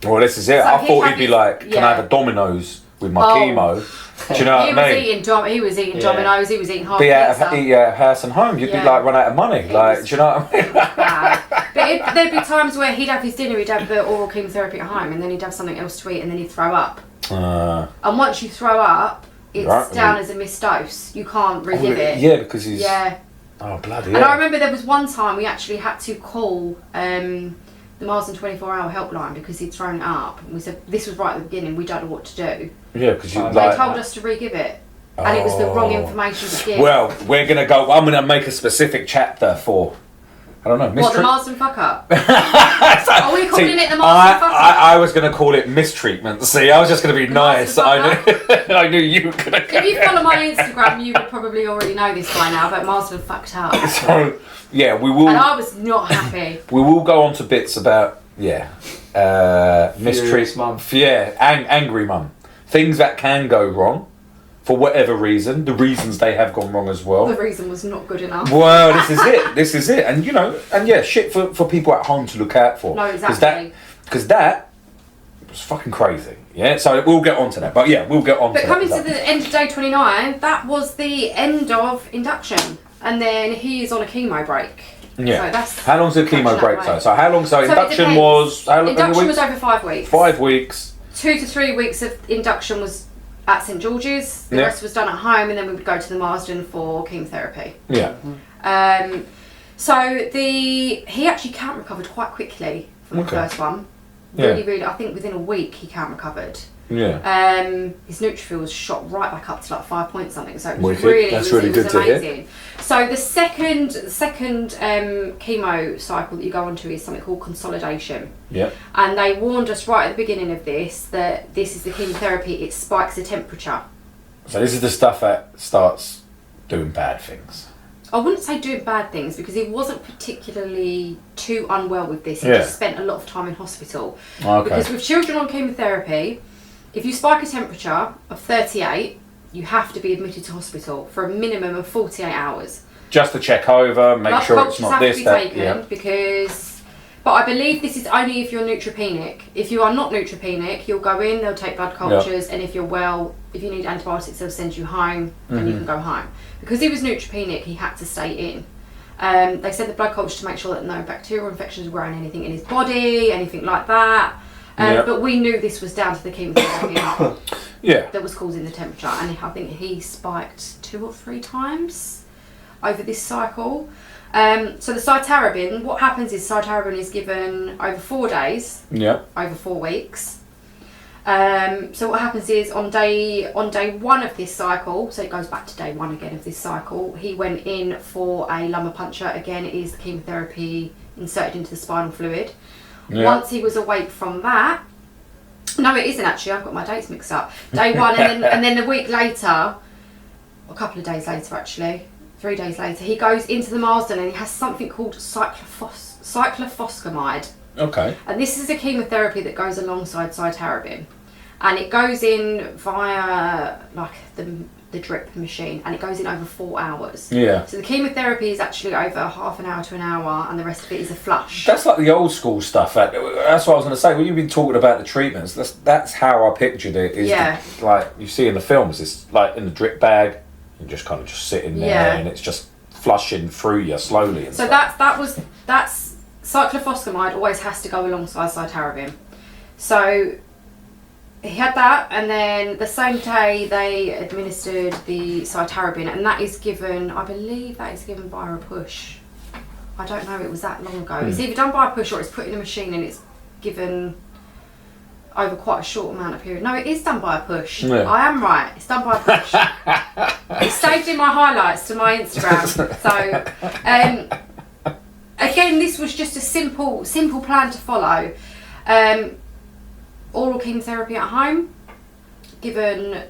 Well, this is it. So I thought he'd be like, can I have a Domino's with my chemo? Do you know what I mean? He was eating Domino's, he was eating half pizza. Eat out of house and home. You'd be like, run out of money. Do you know what I mean? But there'd be times where he'd have his dinner, he'd have the oral chemotherapy at home, and then he'd have something else to eat, and then he'd throw up. And once you throw up, it's down as a missed dose. You can't re-give it. Yeah, because he's... Yeah. Oh, bloody hell. And I remember there was one time we actually had to call the Marsden 24-hour helpline because he'd thrown it up. And we said, this was right at the beginning, we don't know what to do. Yeah, because you they told us to re-give it. And it was the wrong information to give. Well, we're going to go... I'm going to make a specific chapter for... I don't know. What, the Marsden fuck up? Are we calling it the Marsden fuck up? I was going to call it mistreatment. See, I was just going to be nice. I knew you were going to. If you follow my Instagram, you would probably already know this by now. But Marsden fucked up. So yeah, we will. And I was not happy. We will go on to bits about mistreatment. Angry mum. Things that can go wrong. For whatever reason, the reasons they have gone wrong as well. The reason was not good enough. Well, this is it. And, you know, shit for people at home to look out for. No, exactly. Because that was fucking crazy. Yeah, so we'll get on to that. But yeah, we'll get on to that. But coming to the end of day 29, that was the end of induction. And then he is on a chemo break. Yeah. So that's how long's the chemo break though? So how long? So induction was... Induction was over 5 weeks. 5 weeks. 2 to 3 weeks of induction was at St George's. The rest was done at home, and then we would go to the Marsden for chemotherapy. Yeah. So he actually count recovered quite quickly from the first one. Really, I think within a week he count recovered. Yeah. His neutrophils shot right back up to like 5 point something. So it was really, that's it really was good amazing. To hear. So the second chemo cycle that you go onto is something called consolidation. Yeah. And they warned us right at the beginning of this that this is the chemotherapy. It spikes the temperature. So this is the stuff that starts doing bad things. I wouldn't say doing bad things because he wasn't particularly too unwell with this. He just spent a lot of time in hospital. Okay. Because with children on chemotherapy, if you spike a temperature of 38, you have to be admitted to hospital for a minimum of 48 hours. Just to check over, make sure it's not this, that. Yeah. Because, but I believe this is only if you're neutropenic. If you are not neutropenic, you'll go in, they'll take blood cultures, and if you're well, if you need antibiotics, they'll send you home, and you can go home. Because he was neutropenic, he had to stay in. They said the blood culture to make sure that no bacterial infections were growing anything in his body, anything like that. But we knew this was down to the chemotherapy that was causing the temperature, and I think he spiked 2 or 3 times over this cycle. So the cytarabine, what happens is cytarabine is given over 4 days, over 4 weeks. So what happens is on day 1 of this cycle, so it goes back to day 1 again of this cycle, he went in for a lumbar puncture. Again, it is the chemotherapy inserted into the spinal fluid. Once he was awake from that, no it isn't actually, I've got my dates mixed up. Day 1 and then a week later, a couple of days later actually, 3 days later, he goes into the Marsden and he has something called cyclophosphamide. Okay. And this is a chemotherapy that goes alongside cytarabine. and it goes in via like the drip machine, and it goes in over 4 hours. Yeah. So the chemotherapy is actually over half an hour to an hour, and the rest of it is a flush. That's like the old school stuff. That's what I was going to say. When you've been talking about the treatments, that's how I pictured it. Is like you see in the films, it's like in the drip bag, you just kind of just sitting there, and it's just flushing through you slowly. And so stuff. that's cyclophosphamide always has to go alongside cytarabine. So he had that, and then the same day they administered the cytarabine, and that is given, I believe that is given via a push. I don't know, it was that long ago. It's either done by a push or it's put in a machine and it's given over quite a short amount of period. No, it is done by a push. Yeah. I am right, it's done by a push. It's saved in my highlights to my Instagram. So, again, this was just a simple plan to follow. Oral chemotherapy at home, given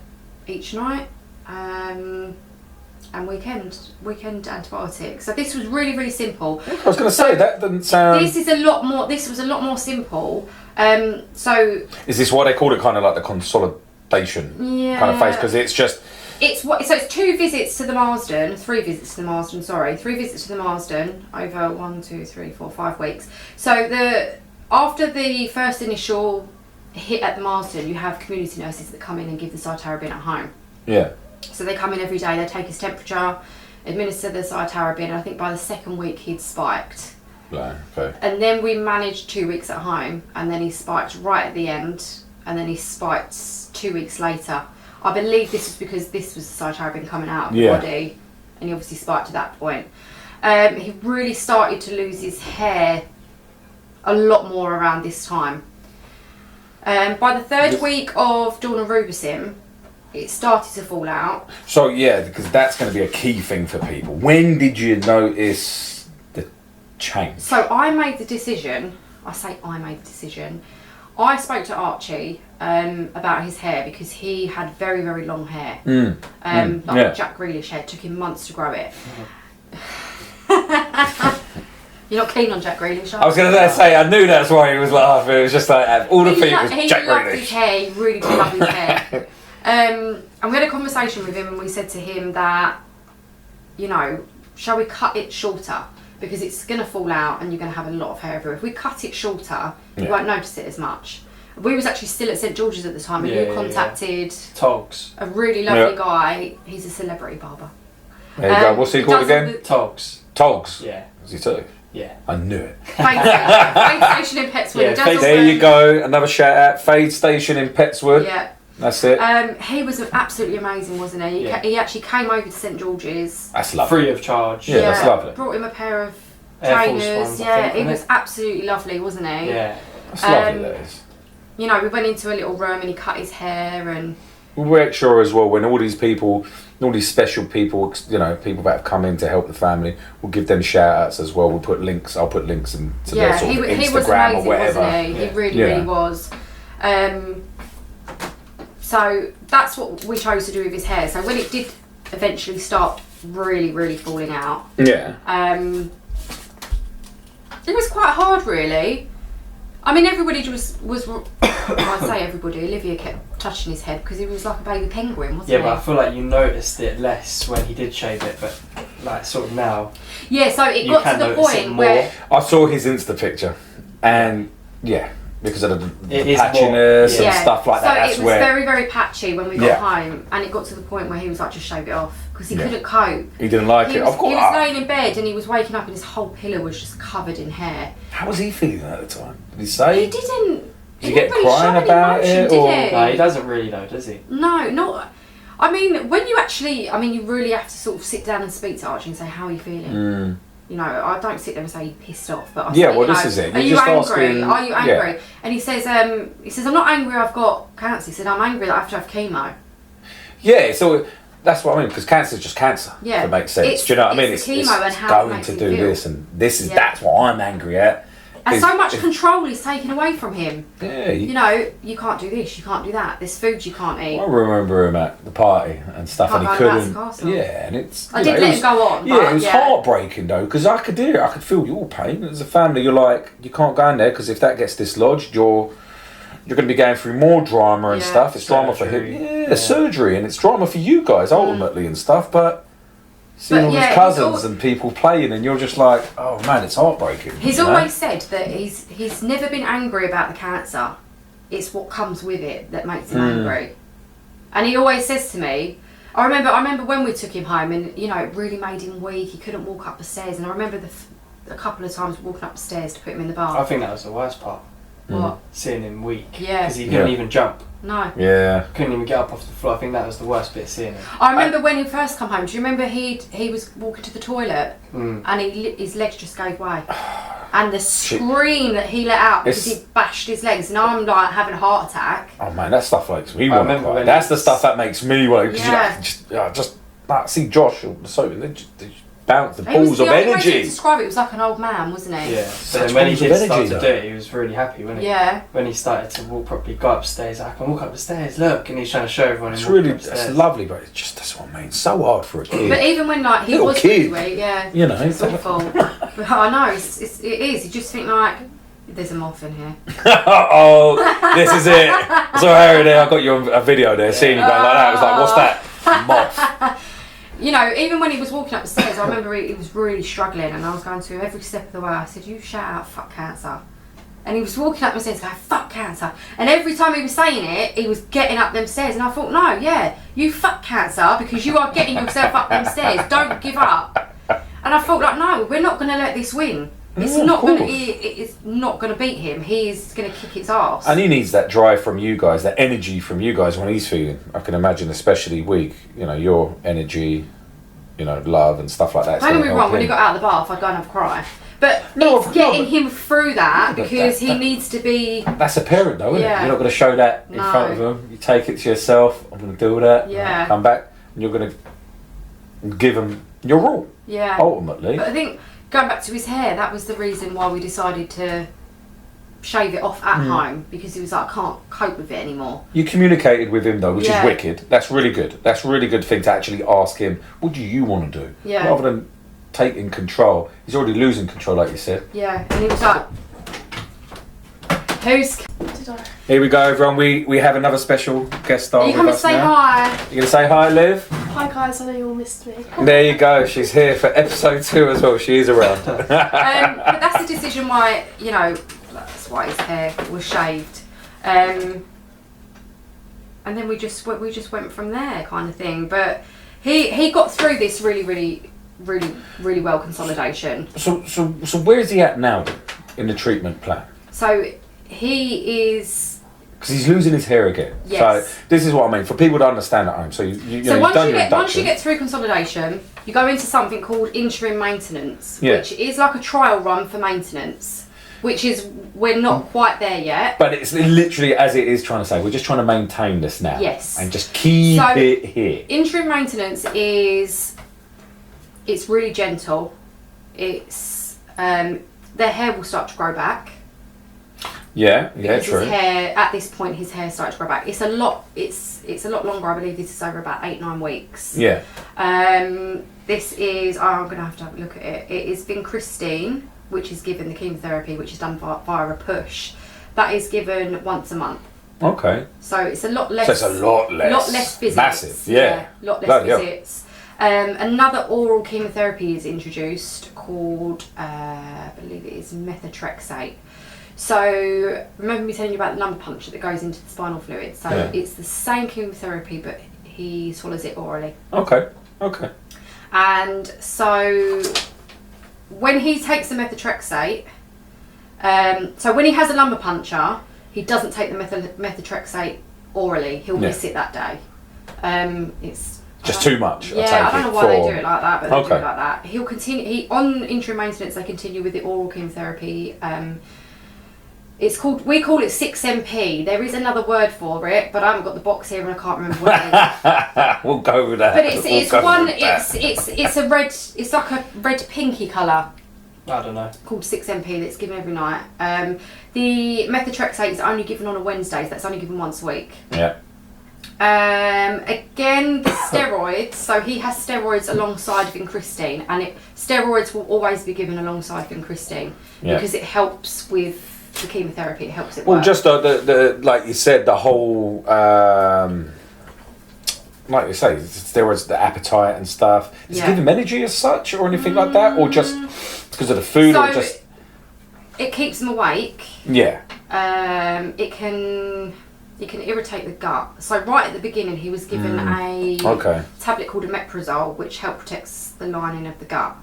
each night, and weekend antibiotics. So this was really, really simple. I was going to say that doesn't sound. This was a lot more simple. So is this why they called it kind of like the consolidation kind of phase? Because it's just. It's 2 visits to the Marsden, 3 visits to the Marsden. Sorry, 3 visits to the Marsden over 1, 2, 3, 4, 5 weeks. So after the first initial hit at the Marsden, you have community nurses that come in and give the cytarabine at home. Yeah. So they come in every day, they take his temperature, administer the cytarabine, and I think by the 2nd week he'd spiked. Right, okay. And then we managed 2 weeks at home, and then he spiked right at the end, and then he spiked 2 weeks later. I believe this was because this was the cytarabine coming out of the body, and he obviously spiked at that point. He really started to lose his hair a lot more around this time. By the 3rd week of daunorubicin, it started to fall out. So because that's going to be a key thing for people. When did you notice the change? So I made the decision. I spoke to Archie about his hair because he had very, very long hair. Jack Grealish hair. It took him months to grow it. You're not keen on Jack Grealish, are you? I was going to say, I knew that's why he was laughing. It was just like, all the people was Jack Grealish. He loved his hair, he really did love his hair. And we had a conversation with him, and we said to him that, shall we cut it shorter? Because it's going to fall out and you're going to have a lot of hair everywhere. If we cut it shorter, you won't notice it as much. We was actually still at St George's at the time, and you contacted Togs, a really lovely guy. He's a celebrity barber. There you go. What's he called again? Togs. Togs? Yeah. Is he too? Yeah. I knew it. Fade Station in Petswood. There you go. Another shout out. Fade Station in Petswood. Yeah. That's it. He was absolutely amazing, wasn't he? He actually came over to St George's. That's lovely. Free of charge. Yeah, that's lovely. Brought him a pair of Air trainers. He was absolutely lovely, wasn't he? Yeah. That's lovely, that is. We went into a little room and he cut his hair and... We'll make sure as well, when all these people, all these special people, people that have come in to help the family, we'll give them shout outs as well. I'll put links into their sort of Instagram he was amazing, or whatever. Wasn't he? He really was. So that's what we chose to do with his hair. So when it did eventually start really, really falling out, it was quite hard, really. I mean, everybody was I say everybody, Olivia kept touching his head because he was like a baby penguin, wasn't he? Yeah, but I feel like you noticed it less when he did shave it, but like sort of now. Yeah, so it got to the point where... I saw his Insta picture, and because of the patchiness and stuff like that. So it was very, very patchy when we got home, and it got to the point where he was like, just shave it off, because he couldn't cope. He didn't like it. He was laying in bed and he was waking up and his whole pillow was just covered in hair. How was he feeling at the time? Did he say? He didn't. Did he get crying about it? No, he doesn't really though, does he? No, not... I mean, when you actually... I mean, you really have to sort of sit down and speak to Archie and say, how are you feeling? I don't sit there and say you're pissed off, but I say, this is it. Are you angry? Are you angry? Yeah. And he says, I'm not angry I've got cancer. He said, I'm angry that I have to have chemo. Yeah, so that's what I mean, because cancer is just cancer. Yeah. If it makes sense. Do you know what I mean? It's chemo and how going to do this, and that's what I'm angry at. And so much control is taken away from him. Yeah. You can't do this, you can't do that. There's food you can't eat. I remember him at the party and stuff, and he couldn't. Yeah, and it's. I didn't let him go on. Yeah, it was heartbreaking though, because I could feel your pain. As a family, you're like, you can't go in there because if that gets dislodged, you're You're going to be going through more drama and stuff. It's drama for him. Surgery, and it's drama for you guys ultimately and stuff. But seeing all his cousins and people playing, and you're just like, oh man, it's heartbreaking. He's always said that he's never been angry about the cancer. It's what comes with it that makes him angry. And he always says to me, I remember when we took him home, and you know, it really made him weak. He couldn't walk up the stairs, and I remember a couple of times walking up the stairs to put him in the bath. I think that was the worst part. What? Seeing him weak. Yeah. Because he couldn't even jump. No. Yeah. Couldn't even get up off the floor. I think that was the worst bit, seeing him. I remember when he first come home. Do you remember he was walking to the toilet and his legs just gave way, and the scream that he let out because he bashed his legs. Now I'm like having a heart attack. Oh man, that stuff makes me want to cry. That's the stuff that makes me want. Yeah. Just see Josh or so they just bounce the balls of energy. The way to describe it was like an old man, wasn't he? Yeah. But then when he did start to do it, he was really happy, wasn't he? Yeah. When he started to walk properly, go upstairs, I can walk up the stairs, look, and he's trying to show everyone. It's lovely, but that's what I mean. It's so hard for a kid. But even when like he was really weak, you know, it's awful. But I know it is. You just think like, there's a moth in here. Oh, this is it. So Harry, there, I got you on a video there, seeing you going like that. I was like, what's that? Moth. You know, even when he was walking up the stairs, I remember he was really struggling, and I was going to him every step of the way. I said, you shout out, fuck cancer. And he was walking up the stairs going, fuck cancer. And every time he was saying it, he was getting up them stairs. And I thought, no, you fuck cancer because you are getting yourself up them stairs. Don't give up. And I thought, like, no, we're not going to let this win. It's not going to beat him. He's going to kick its ass. And he needs that drive from you guys, that energy from you guys when he's feeling. I can imagine, especially weak. You know, your energy, you know, love and stuff like that. Don't get me wrong. When he got out of the bath, I'd go and have a cry. But it's getting him through that because he needs to be. That's a parent, though, isn't it? You're not going to show that in front of him. You take it to yourself. I'm going to do that. Yeah. Come back, and you're going to give him your all. Yeah. Ultimately. But I think. Going back to his hair, that was the reason why we decided to shave it off at home, because he was like, I can't cope with it anymore. You communicated with him though, which is wicked. That's really good. That's a really good thing to actually ask him, what do you want to do? Yeah. Rather than taking control. He's already losing control, like you said. Yeah, and he was like, Here we go, everyone. We have another special guest star. Are you coming to say hi? You going to say hi, Liv? Hi guys, I know you all missed me. There you go. She's here for episode 2 as well. She is around. But that's the decision why, you know, that's why his hair was shaved. And then we just went from there, kind of thing. But he got through this really well, consolidation. So where is he at now then, in the treatment plan? So he is. Because he's losing his hair again. Yes. So this is what I mean for people to understand at home. So once you get through consolidation, you go into something called interim maintenance, which is like a trial run for maintenance. Which is we're not quite there yet. But it's literally as it is trying to say. We're just trying to maintain this now. Yes. And just keep it here. Interim maintenance it's really gentle. It's their hair will start to grow back. Yeah, true. His hair, at this point, his hair started to grow back. It's a lot longer. I believe this is over about 8-9 weeks. Yeah. This is. I'm going to have a look at it. It is vincristine, which is given the chemotherapy, which is done via a push. That is given once a month. Okay. So it's a lot less. So it's a lot less. Lot less visits. Massive. Yeah. A lot less visits. Another oral chemotherapy is introduced called, I believe it is methotrexate. So, remember me telling you about the lumbar puncture that goes into the spinal fluid? So, it's the same chemotherapy, but he swallows it orally. Okay. And so, when he takes the methotrexate, so when he has a lumbar puncture, he doesn't take the methotrexate orally. He'll miss it that day. It's just too much. Yeah, I don't know why they do it like that, but they do it like that. He'll continue. On interim maintenance, they continue with the oral chemotherapy. We call it 6MP. There is another word for it, but I haven't got the box here and I can't remember what it is. We'll go with that. But it's a red. It's like a red pinky colour. I don't know. Called 6MP. That's given every night. The methotrexate is only given on a Wednesday. So that's only given once a week. Yeah. Again, the steroids. So he has steroids alongside vincristine, and steroids will always be given alongside vincristine because it helps with the chemotherapy, it helps it Well, work. just the like you said, the whole, like you say, there was the appetite and stuff. Does it give him energy as such or anything like that? Or just because of the food or just... It keeps him awake. Yeah. It can irritate the gut. So right at the beginning, he was given a tablet called omeprazole, which helps protects the lining of the gut.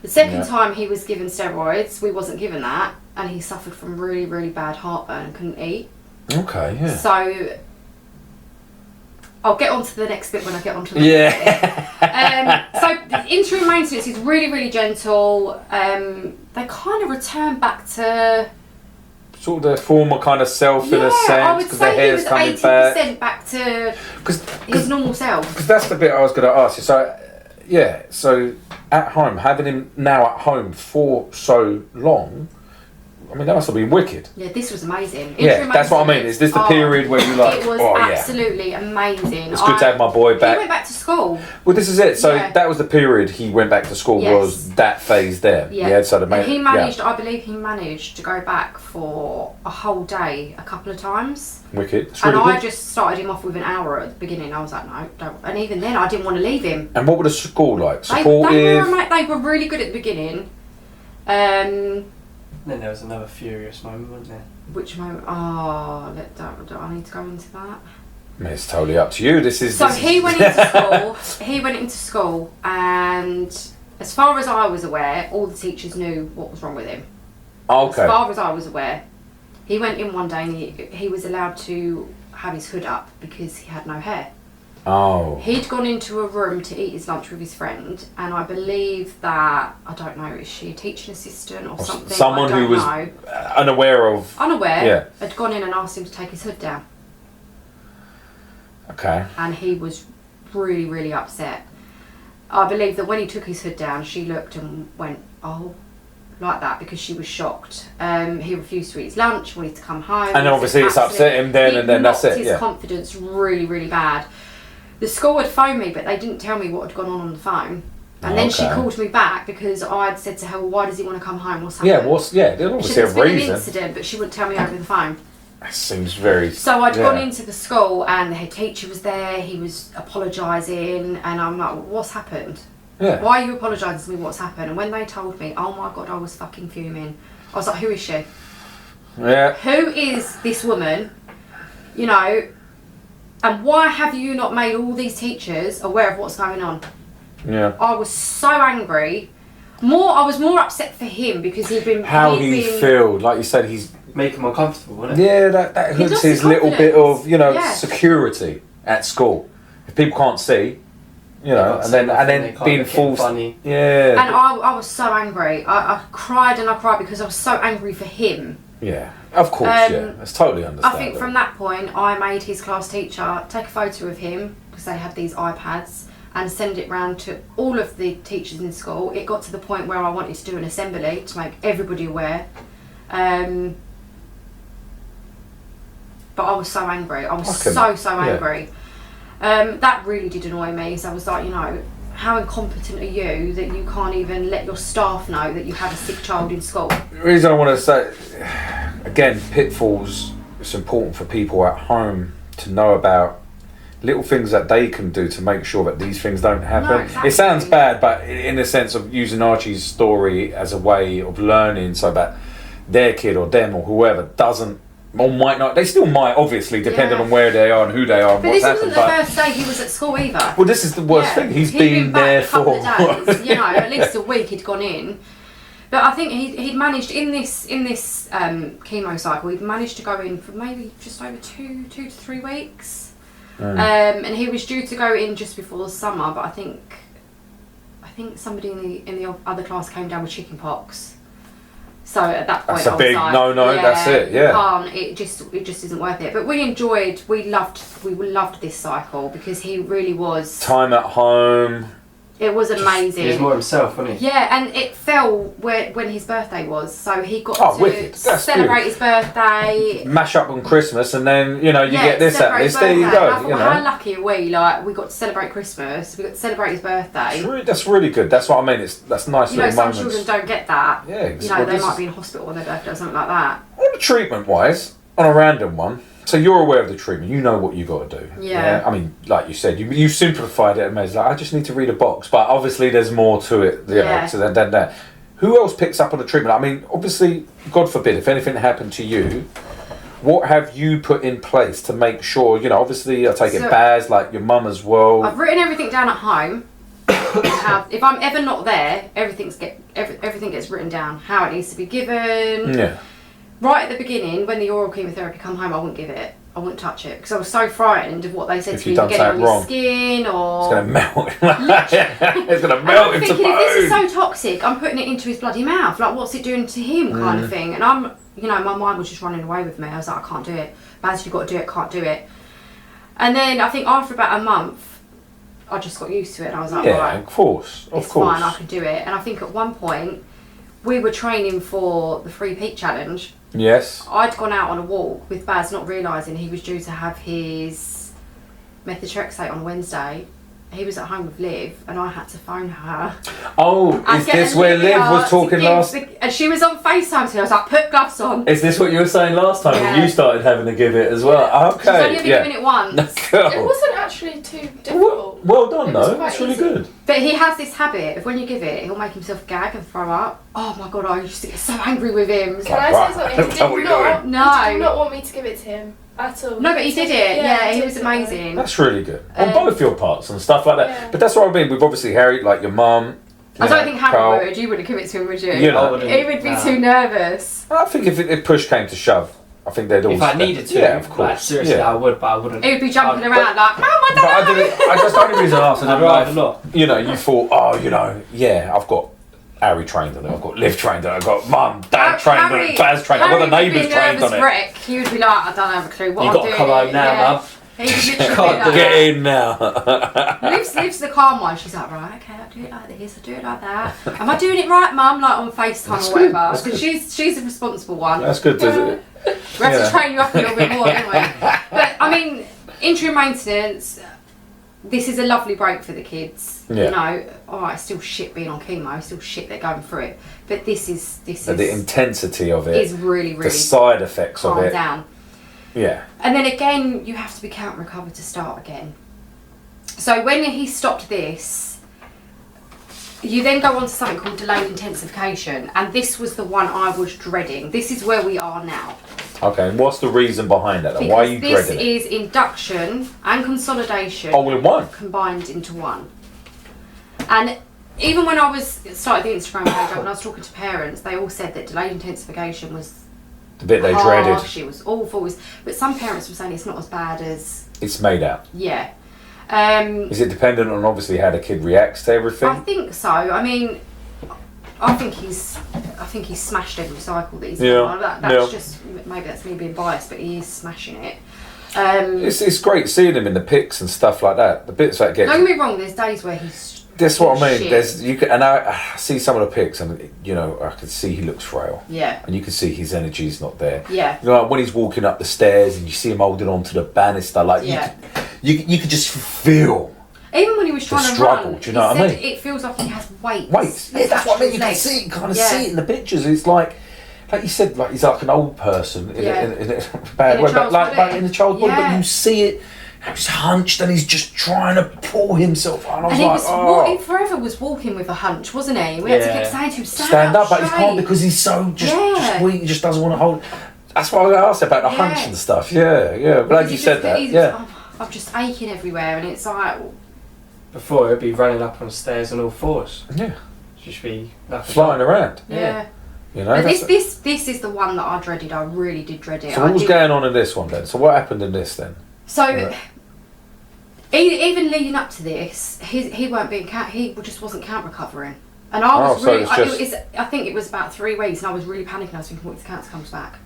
The second time he was given steroids, we wasn't given that, and he suffered from really, really bad heartburn and couldn't eat. Okay, yeah. So I'll get on to the next bit when I get on to the so the interim maintenance is really, really gentle. They kind of return back to sort of their former kind of self in a sense. I would say he was 80% back to his normal self. Because that's the bit I was going to ask you. So, so at home, having him now at home for so long, I mean, that must have been wicked. Yeah, this was amazing. Yeah, that's what I mean. Is this the period where you like... It was absolutely amazing. It's good to have my boy back. He went back to school. Well, this is it. So that was the period he went back to school, was that phase there. Yeah. So he managed, I believe he managed to go back for a whole day a couple of times. Wicked. Really I just started him off with an hour at the beginning. I was like, no, don't. And even then, I didn't want to leave him. And what were the school like? Supportive? They were really good at the beginning. Then there was another furious moment, wasn't there? Which moment? Oh, do I need to go into that? It's totally up to you. He went into school. He went into school, and as far as I was aware, all the teachers knew what was wrong with him. Okay. As far as I was aware, he went in one day and he was allowed to have his hood up because he had no hair. Oh. He'd gone into a room to eat his lunch with his friend, and I believe that, I don't know, is she a teaching assistant or something? Someone who was unaware, had gone in and asked him to take his hood down. Okay. And he was really, really upset. I believe that when he took his hood down, she looked and went, oh, like that, because she was shocked. He refused to eat his lunch, wanted to come home. And obviously it's upset him then, and then that's it. His confidence really, really bad. The school had phoned me, but they didn't tell me what had gone on the phone. And then she called me back because I'd said to her, well, why does he want to come home? What's happened? There's obviously a reason. Been an incident, but she wouldn't tell me over the phone. That seems very... So I'd gone into the school and the head teacher was there, he was apologising, and I'm like, what's happened? Yeah. Why are you apologising to me? What's happened? And when they told me, oh my God, I was fucking fuming. I was like, who is she? Yeah. Who is this woman? You know... And why have you not made all these teachers aware of what's going on? Yeah. I was so angry. I was more upset for him because he'd been... How he feel, like you said, he's... Making him uncomfortable, wasn't it? Yeah, that hooks his little bit of, security at school. If people can't see, and then being forced... Funny. Yeah. And I was so angry. I cried and I cried because I was so angry for him. Yeah, of course, it's totally understandable. I think from that point, I made his class teacher take a photo of him, because they had these iPads, and send it round to all of the teachers in school. It got to the point where I wanted to do an assembly to make everybody aware. But I was so angry. I was so angry. That really did annoy me, so I was like, how incompetent are you that you can't even let your staff know that you had a sick child in school? The reason I want to say, again, pitfalls, it's important for people at home to know about little things that they can do to make sure that these things don't happen. No, exactly. It sounds bad, but in the sense of using Archie's story as a way of learning so that their kid or them or whoever doesn't or might not, they still might, obviously, depending on where they are and who they are and what's happened. But this wasn't the first day he was at school either. Well, this is the worst thing. He'd been there for... a couple of days, at least a week he'd gone in. But I think he'd managed, in this chemo cycle, he'd managed to go in for maybe just over 2 to 3 weeks. And he was due to go in just before the summer, but I think somebody in the other class came down with chicken pox. So at that point, that's a big no. That's it. Yeah. It just isn't worth it. But we loved this cycle because he really was time at home. It was amazing. He was more himself, wasn't he? Yeah, and it fell when his birthday was, so he got to celebrate his birthday. Mash up on Christmas, and then you get this at this. There you go. I thought, how lucky are we? Like, we got to celebrate Christmas. We got to celebrate his birthday. That's really good. That's what I mean. That's nice. Little some moments. Children don't get that. Yeah. They might be in hospital on their birthday or something like that. On the treatment wise, on a random one. So you're aware of the treatment, you know what you got to do. Yeah. I mean, like you said, you simplified it and made it like, I just need to read a box. But obviously there's more to it, you know, so then that. Who else picks up on the treatment? I mean, obviously, God forbid, if anything happened to you, what have you put in place to make sure, obviously I take it Baz, like your mum as well. I've written everything down at home. If I'm ever not there, everything gets written down. How it needs to be given. Yeah. Right at the beginning, when the oral chemotherapy come home, I wouldn't give it. I wouldn't touch it because I was so frightened of what they said to me. Get it on your skin or... It's going to melt. It's going to melt into bone. If this is so toxic, I'm putting it into his bloody mouth. Like, what's it doing to him kind of thing? And I'm, my mind was just running away with me. I was like, I can't do it. Baz, you've got to do it. Can't do it. And then I think after about a month, I just got used to it. And I was like, right, of course. It's fine, I can do it. And I think at one point, we were training for the 3 Peak Challenge. Yes. I'd gone out on a walk with Baz, not realising he was due to have his methotrexate on Wednesday. He was at home with Liv, and I had to phone her. Oh, is this where Liv was talking last? And she was on FaceTime, so I was like, put gloves on. Is this what you were saying last time when you started having to give it as well? Okay. She's only ever given it once. Cool. It wasn't actually too difficult. Well done, though. That's really good. But he has this habit of when you give it, he'll make himself gag and throw up. Oh my God, I used to get so angry with him. Can I say something? He did not want me to give it to him. At all. No, but he did it. Yeah, he was amazing. That's really good. On both your parts and stuff like that. Yeah. But that's what I mean. We've obviously Harry, like your mum. I don't think Harry would. You wouldn't give it to him, would you? He would be too nervous. I think if push came to shove, I think they'd all. If I needed to, yeah, of course. Like, seriously, I would, but I wouldn't. He would be jumping around like, Mum, I don't know. I did it. I just the only reason I asked. I'd rather not. You thought, I've got Harry trained on it, I've got Liv trained on it, I've got Mum, Dad trained on it, Baz trained on it, I've got the neighbours trained on it. Wreck. He would be like, I don't have a clue what I'm doing. You've got to come home now, Mum. He would literally be like, get in now. Liv's the calm one. She's like, right, okay, I'll do it like this, I'll do it like that. Am I doing it right, Mum? Like on FaceTime or whatever. Because she's the responsible one. That's good, doesn't it? We have to train you up a little bit more, don't we? But I mean, interim maintenance, this is a lovely break for the kids. Yeah. Alright, it's still shit being on chemo, it's still shit they're going through it. But this is the intensity of it is really, really the side effects of it. Down. Yeah. And then again, you have to be count recovered to start again. So when he stopped this, you then go on to something called delayed intensification, and this was the one I was dreading. This is where we are now. Okay, and what's the reason behind that? Why are you dreading it? This is induction and consolidation in one? Combined into one. And even when I started the Instagram page, when I was talking to parents, they all said that delayed intensification was the bit they dreaded. It was awful. But some parents were saying it's not as bad as... It's made out. Yeah. Is it dependent on obviously how the kid reacts to everything? I think so. I mean, I think he's smashed every cycle that he's on. That's just, maybe that's me being biased, but he is smashing it. It's great seeing him in the pics and stuff like that. The bits that get. Don't get me wrong. There's days where he's. That's what I mean. And I see some of the pics, and I can see he looks frail. Yeah. And you can see his energy's not there. Yeah. Like when he's walking up the stairs, and you see him holding on to the banister, like you could just feel. Even when he was trying to run, do you know what I mean? It feels like he has weight. Yeah, that's what I mean. You can see it, see it in the pictures. It's like you said, like he's like an old person in a bad way, but like in a child's body. But you see it. He's hunched and he's just trying to pull himself out. And he was walking with a hunch, wasn't he? We had to keep saying to him, stand up, but he can't because he's so just weak. He just doesn't want to hold. That's why I asked about the hunch and stuff. Yeah. Glad you said that. I'm just aching everywhere, and it's like. Before it'd be running up on stairs on all fours. Yeah. Just be flying around. Yeah. But this is the one that I dreaded. I really did dread it. So what was going on in this one then? So what happened in this then? So even leading up to this, he weren't being he just wasn't count recovering, and I was I think it was about 3 weeks, and I was really panicking. I was thinking, what if the cancer comes back?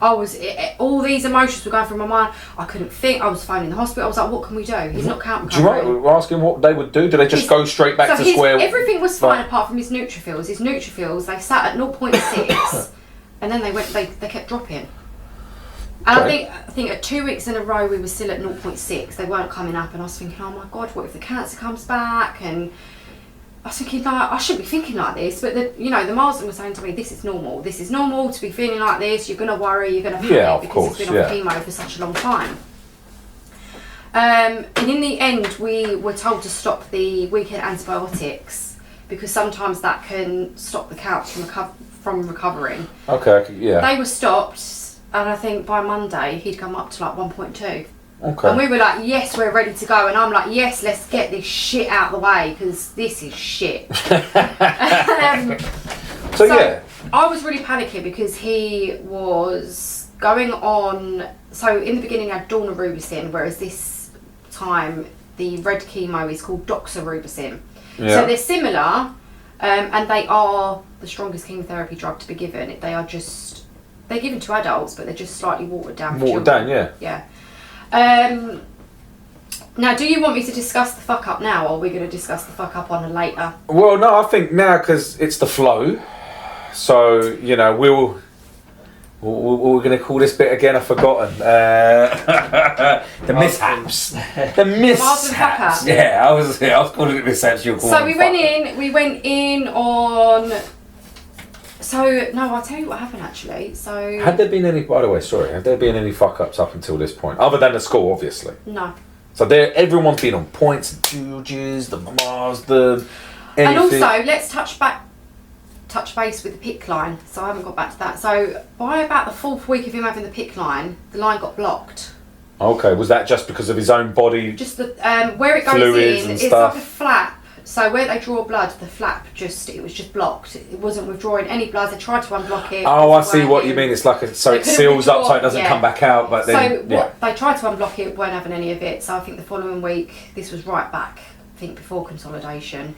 all these emotions were going through my mind. I couldn't think. I was phoning the hospital. I was like, what can we do? He's not count recovering. Do you want to ask him what they would do? Do they just go straight back to square? Everything was fine apart from his neutrophils. His neutrophils, they sat at 0.6 and then they kept dropping. And I think at 2 weeks in a row we were still at 0.6. They weren't coming up, and I was thinking, oh my God, what if the cancer comes back? And I was thinking, like, I shouldn't be thinking like this, but the Marsden was saying to me, this is normal to be feeling like this. You're going to worry, you're going to panic because it's been on chemo for such a long time. And in the end, we were told to stop the weekend antibiotics because sometimes that can stop the counts from recovering. Okay, yeah. They were stopped, and I think by Monday he'd come up to like 1.2. Okay. And we were like, yes, we're ready to go. And I'm like, yes, let's get this shit out of the way because this is shit. So yeah. I was really panicking because he was going on. So in the beginning, I had daunorubicin, whereas this time the red chemo is called doxorubicin. Yeah. So they're similar, and they are the strongest chemotherapy drug to be given. They're given to adults, but they're just slightly watered down. Watered down, yeah. Yeah. Now, do you want me to discuss the fuck up now, or are we going to discuss the fuck up on a later? Well, no, I think now because it's the flow. So we're going to call this bit again. I've forgotten. The mishaps. The mishaps. Yeah, I was calling it mishaps. So we went in on. So no, I'll tell you what happened actually. So had there been any? By the way, sorry. Have there been any fuck ups up until this point, other than the school, obviously? No. So everyone's been on points, the Georges, the Mars, the. Anything. And also, let's touch base with the PICC line. So I haven't got back to that. So by about the 4th week of him having the PICC line, the line got blocked. Okay, was that just because of his own body? Just the where it goes in, it's like a flap. So where they draw blood, the flap it was just blocked. It wasn't withdrawing any blood. They tried to unblock it. Oh, I see what you mean. It's like it seals up so it doesn't come back out. But then, they tried to unblock it, weren't having any of it. So I think the following week, this was right back, I think before consolidation,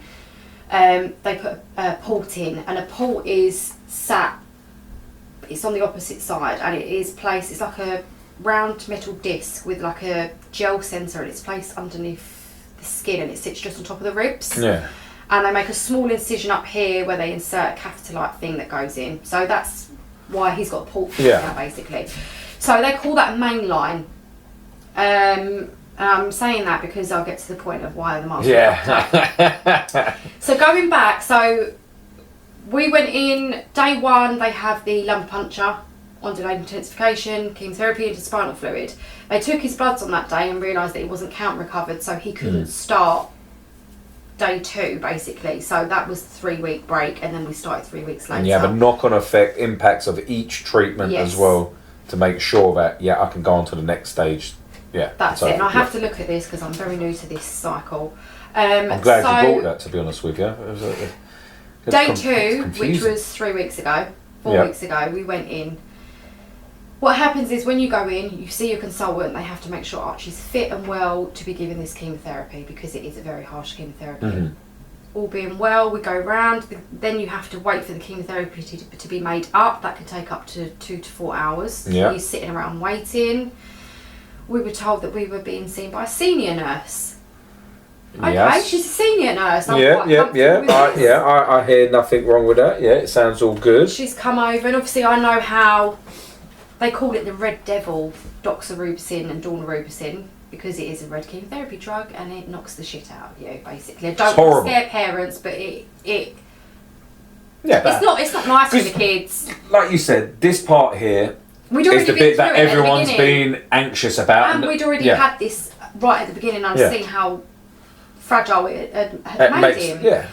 they put a port in, and a port is sat. It's on the opposite side, and it is placed. It's like a round metal disc with like a gel sensor, and it's placed underneath the skin, and it sits just on top of the ribs. Yeah. And they make a small incision up here where they insert a catheter-like thing that goes in. So that's why he's got a port now, basically. So they call that a main line. And I'm saying that because I'll get to the point of why the mask. Yeah. So going back, so we went in day 1. They have the lumbar puncture on delayed intensification, chemotherapy into spinal fluid. They took his bloods on that day and realised that he wasn't count recovered, so he couldn't start day 2 basically. So that was 3-week break, and then we started 3 weeks later. And you have a knock-on effect impacts of each treatment as well to make sure that I can go on to the next stage. Yeah, that's it. And I have to look at this because I'm very new to this cycle. I'm glad you brought that, to be honest with you. Day 2, which was 3 weeks ago, 4 weeks ago, we went in. What happens is when you go in, you see your consultant, they have to make sure Archie's fit and well to be given this chemotherapy because it is a very harsh chemotherapy. Mm-hmm. All being well, we go round, then you have to wait for the chemotherapy to be made up. That could take up to 2 to 4 hours. Yeah. You're sitting around waiting. We were told that we were being seen by a senior nurse. Okay, she's a senior nurse. I hear nothing wrong with that. Yeah, it sounds all good. She's come over, and obviously I know how they call it the red devil, doxorubicin and daunorubicin, because it is a red chemotherapy drug and it knocks the shit out of you, basically. I don't want to scare parents, but it's not nice for the kids. Like you said, this part here is the bit that everyone's been anxious about. And we'd already had this right at the beginning, and I've seen how fragile it had made him. Yeah.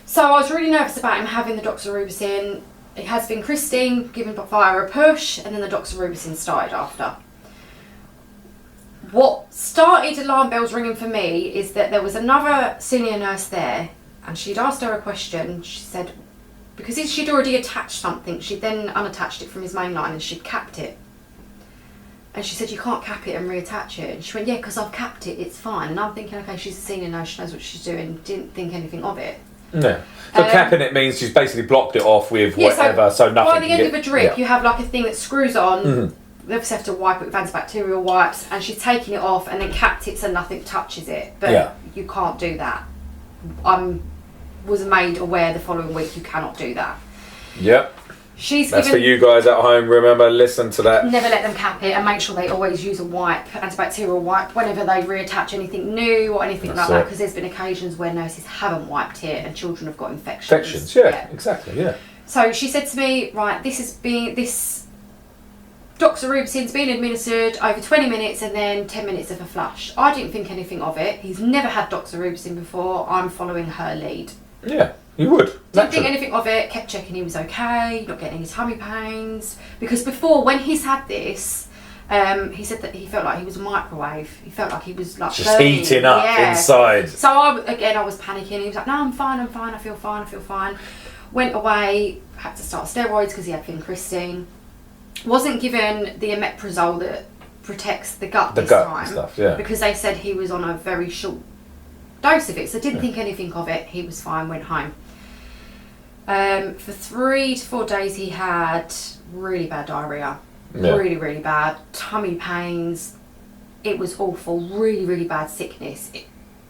So I was really nervous about him having the doxorubicin. It has been Christine given via a push, and then the doxorubicin started after. What started alarm bells ringing for me is that there was another senior nurse there, and she'd asked her a question. She said, because she'd already attached something, she'd then unattached it from his main line and she'd capped it. And she said, you can't cap it and reattach it. And she went, yeah, because I've capped it, it's fine. And I'm thinking, okay, she's a senior nurse, she knows what she's doing, didn't think anything of it. Yeah. So capping it means she's basically blocked it off with whatever, so nothing. By the end of a drip, you have like a thing that screws on. Mm-hmm. They obviously have to wipe it with antibacterial wipes, and she's taken it off and then capped it so nothing touches it. But you can't do that. Was made aware the following week you cannot do that. Yep. That's for you guys at home. Remember, listen to that. Never let them cap it, and make sure they always use a wipe, antibacterial wipe, whenever they reattach anything new or anything like that. Because there's been occasions where nurses haven't wiped it and children have got infections. Exactly, yeah. So she said to me, right, this doxorubicin's been administered over 20 minutes and then 10 minutes of a flush. I didn't think anything of it. He's never had doxorubicin before. I'm following her lead. Yeah. You would. Didn't think anything of it, kept checking he was okay, not getting any tummy pains. Because before, when he's had this, he said that he felt like he was a microwave. He felt like he was like just burning. Heating up inside. So I was panicking. He was like, no, I'm fine, I feel fine. Went away, had to start steroids because he had vincristine. Wasn't given the omeprazole that protects the gut this time. Stuff, because they said he was on a very short dose of it, so didn't think anything of it. He was fine, went home. For 3 to 4 days he had really bad diarrhea, really bad tummy pains. It was awful, really bad sickness.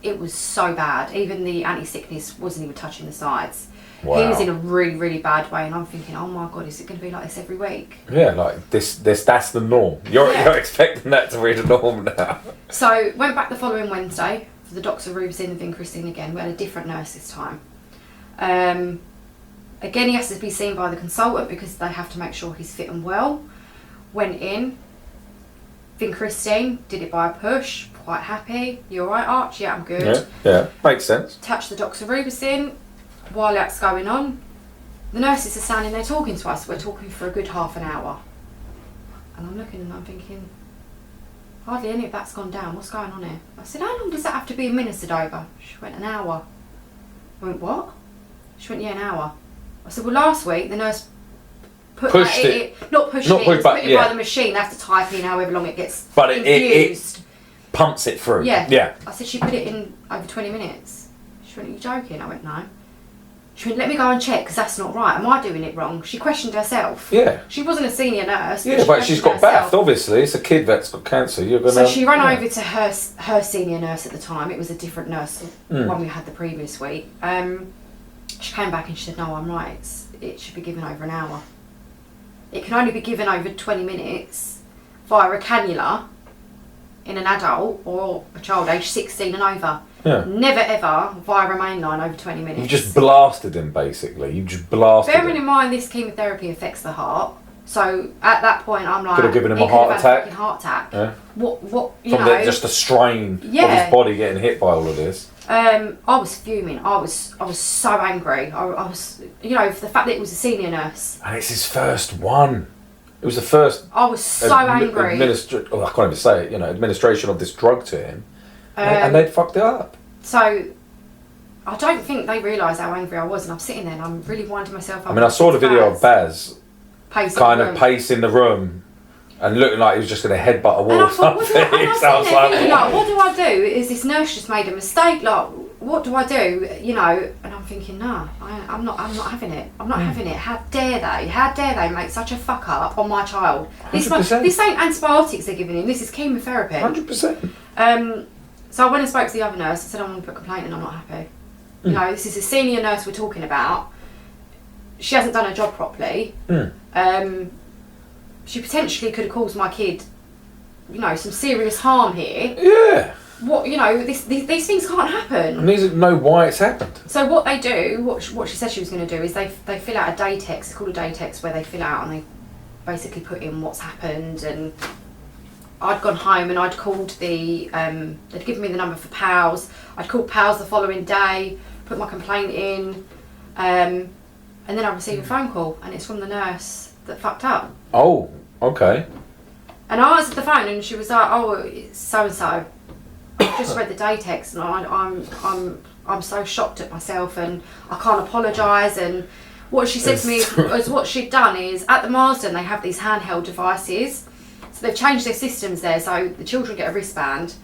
It was so bad, even the anti-sickness wasn't even touching the sides. Wow. He was in a really bad way, and I'm thinking, oh my god, is it going to be like this every week? Yeah, like this that's the norm. You're expecting that to be the norm now. So went back the following Wednesday for the doxorubicin and vincristine again. We had a different nurse this time. Again, he has to be seen by the consultant because they have to make sure he's fit and well. Went in, vincristine, did it by a push, quite happy. You alright, Archie? Yeah, I'm good. Yeah, makes sense. Touch the doxorubicin. While that's going on, the nurses are standing there talking to us. We're talking for a good half an hour. And I'm looking and I'm thinking, hardly any of that's gone down. What's going on here? I said, how long does that have to be administered over? She went, an hour. I went, what? She went, yeah, an hour. I said, well, last week the nurse pushed it by the machine. They have to type in however long it gets infused. It pumps it through. Yeah. I said, she put it in over 20 minutes. She went, are you joking? I went, no. She went, let me go and check because that's not right. Am I doing it wrong? She questioned herself. Yeah. She wasn't a senior nurse. But she's got bathed, obviously. It's a kid that's got cancer. So she ran over to her senior nurse at the time. It was a different nurse, one we had the previous week. She came back and she said, no, I'm right. It should be given over an hour. It can only be given over 20 minutes via a cannula in an adult or a child aged 16 and over. Yeah. Never ever via a main line over 20 minutes. You just blasted him, basically. Bearing in mind this chemotherapy affects the heart, so at that point I'm like, could have given him a heart attack. Yeah. What? Just the strain of his body getting hit by all of this. I was fuming. I was so angry. I was, for the fact that it was a senior nurse. And it's his first one. It was the first. I was so angry. I can't even say it. Administration of this drug to him. And they'd fucked it up. So, I don't think they realised how angry I was, and I'm sitting there and I'm really winding myself up. I saw the video of Baz pacing the room and looking like he was just going to headbutt a wall or something. What do I do? Is this nurse just made a mistake? Like, what do I do? And I'm thinking, no, I'm not having it. I'm not having it. How dare they? How dare they make such a fuck up on my child? This ain't antibiotics they're giving him. This is chemotherapy. 100%. So I went and spoke to the other nurse and said, I'm going to put a complaint in, I'm not happy. This is a senior nurse we're talking about. She hasn't done her job properly. She potentially could have caused my kid, some serious harm here. Yeah. What, these things can't happen. And these know why it's happened. So what they do, what she said she was going to do is they fill out a day text. It's called a day text where they fill out and they basically put in what's happened. And I'd gone home and I'd called they'd given me the number for PALS. I'd called PALS the following day, put my complaint in, and then I received a phone call and it's from the nurse that fucked up. Oh, okay. And I answered the phone and she was like, oh, it's so-and-so. I've just read the day text and I'm so shocked at myself and I can't apologise. And what she said to me is what she'd done is at the Marsden they have these handheld devices. So they've changed their systems there, so the children get a wristband,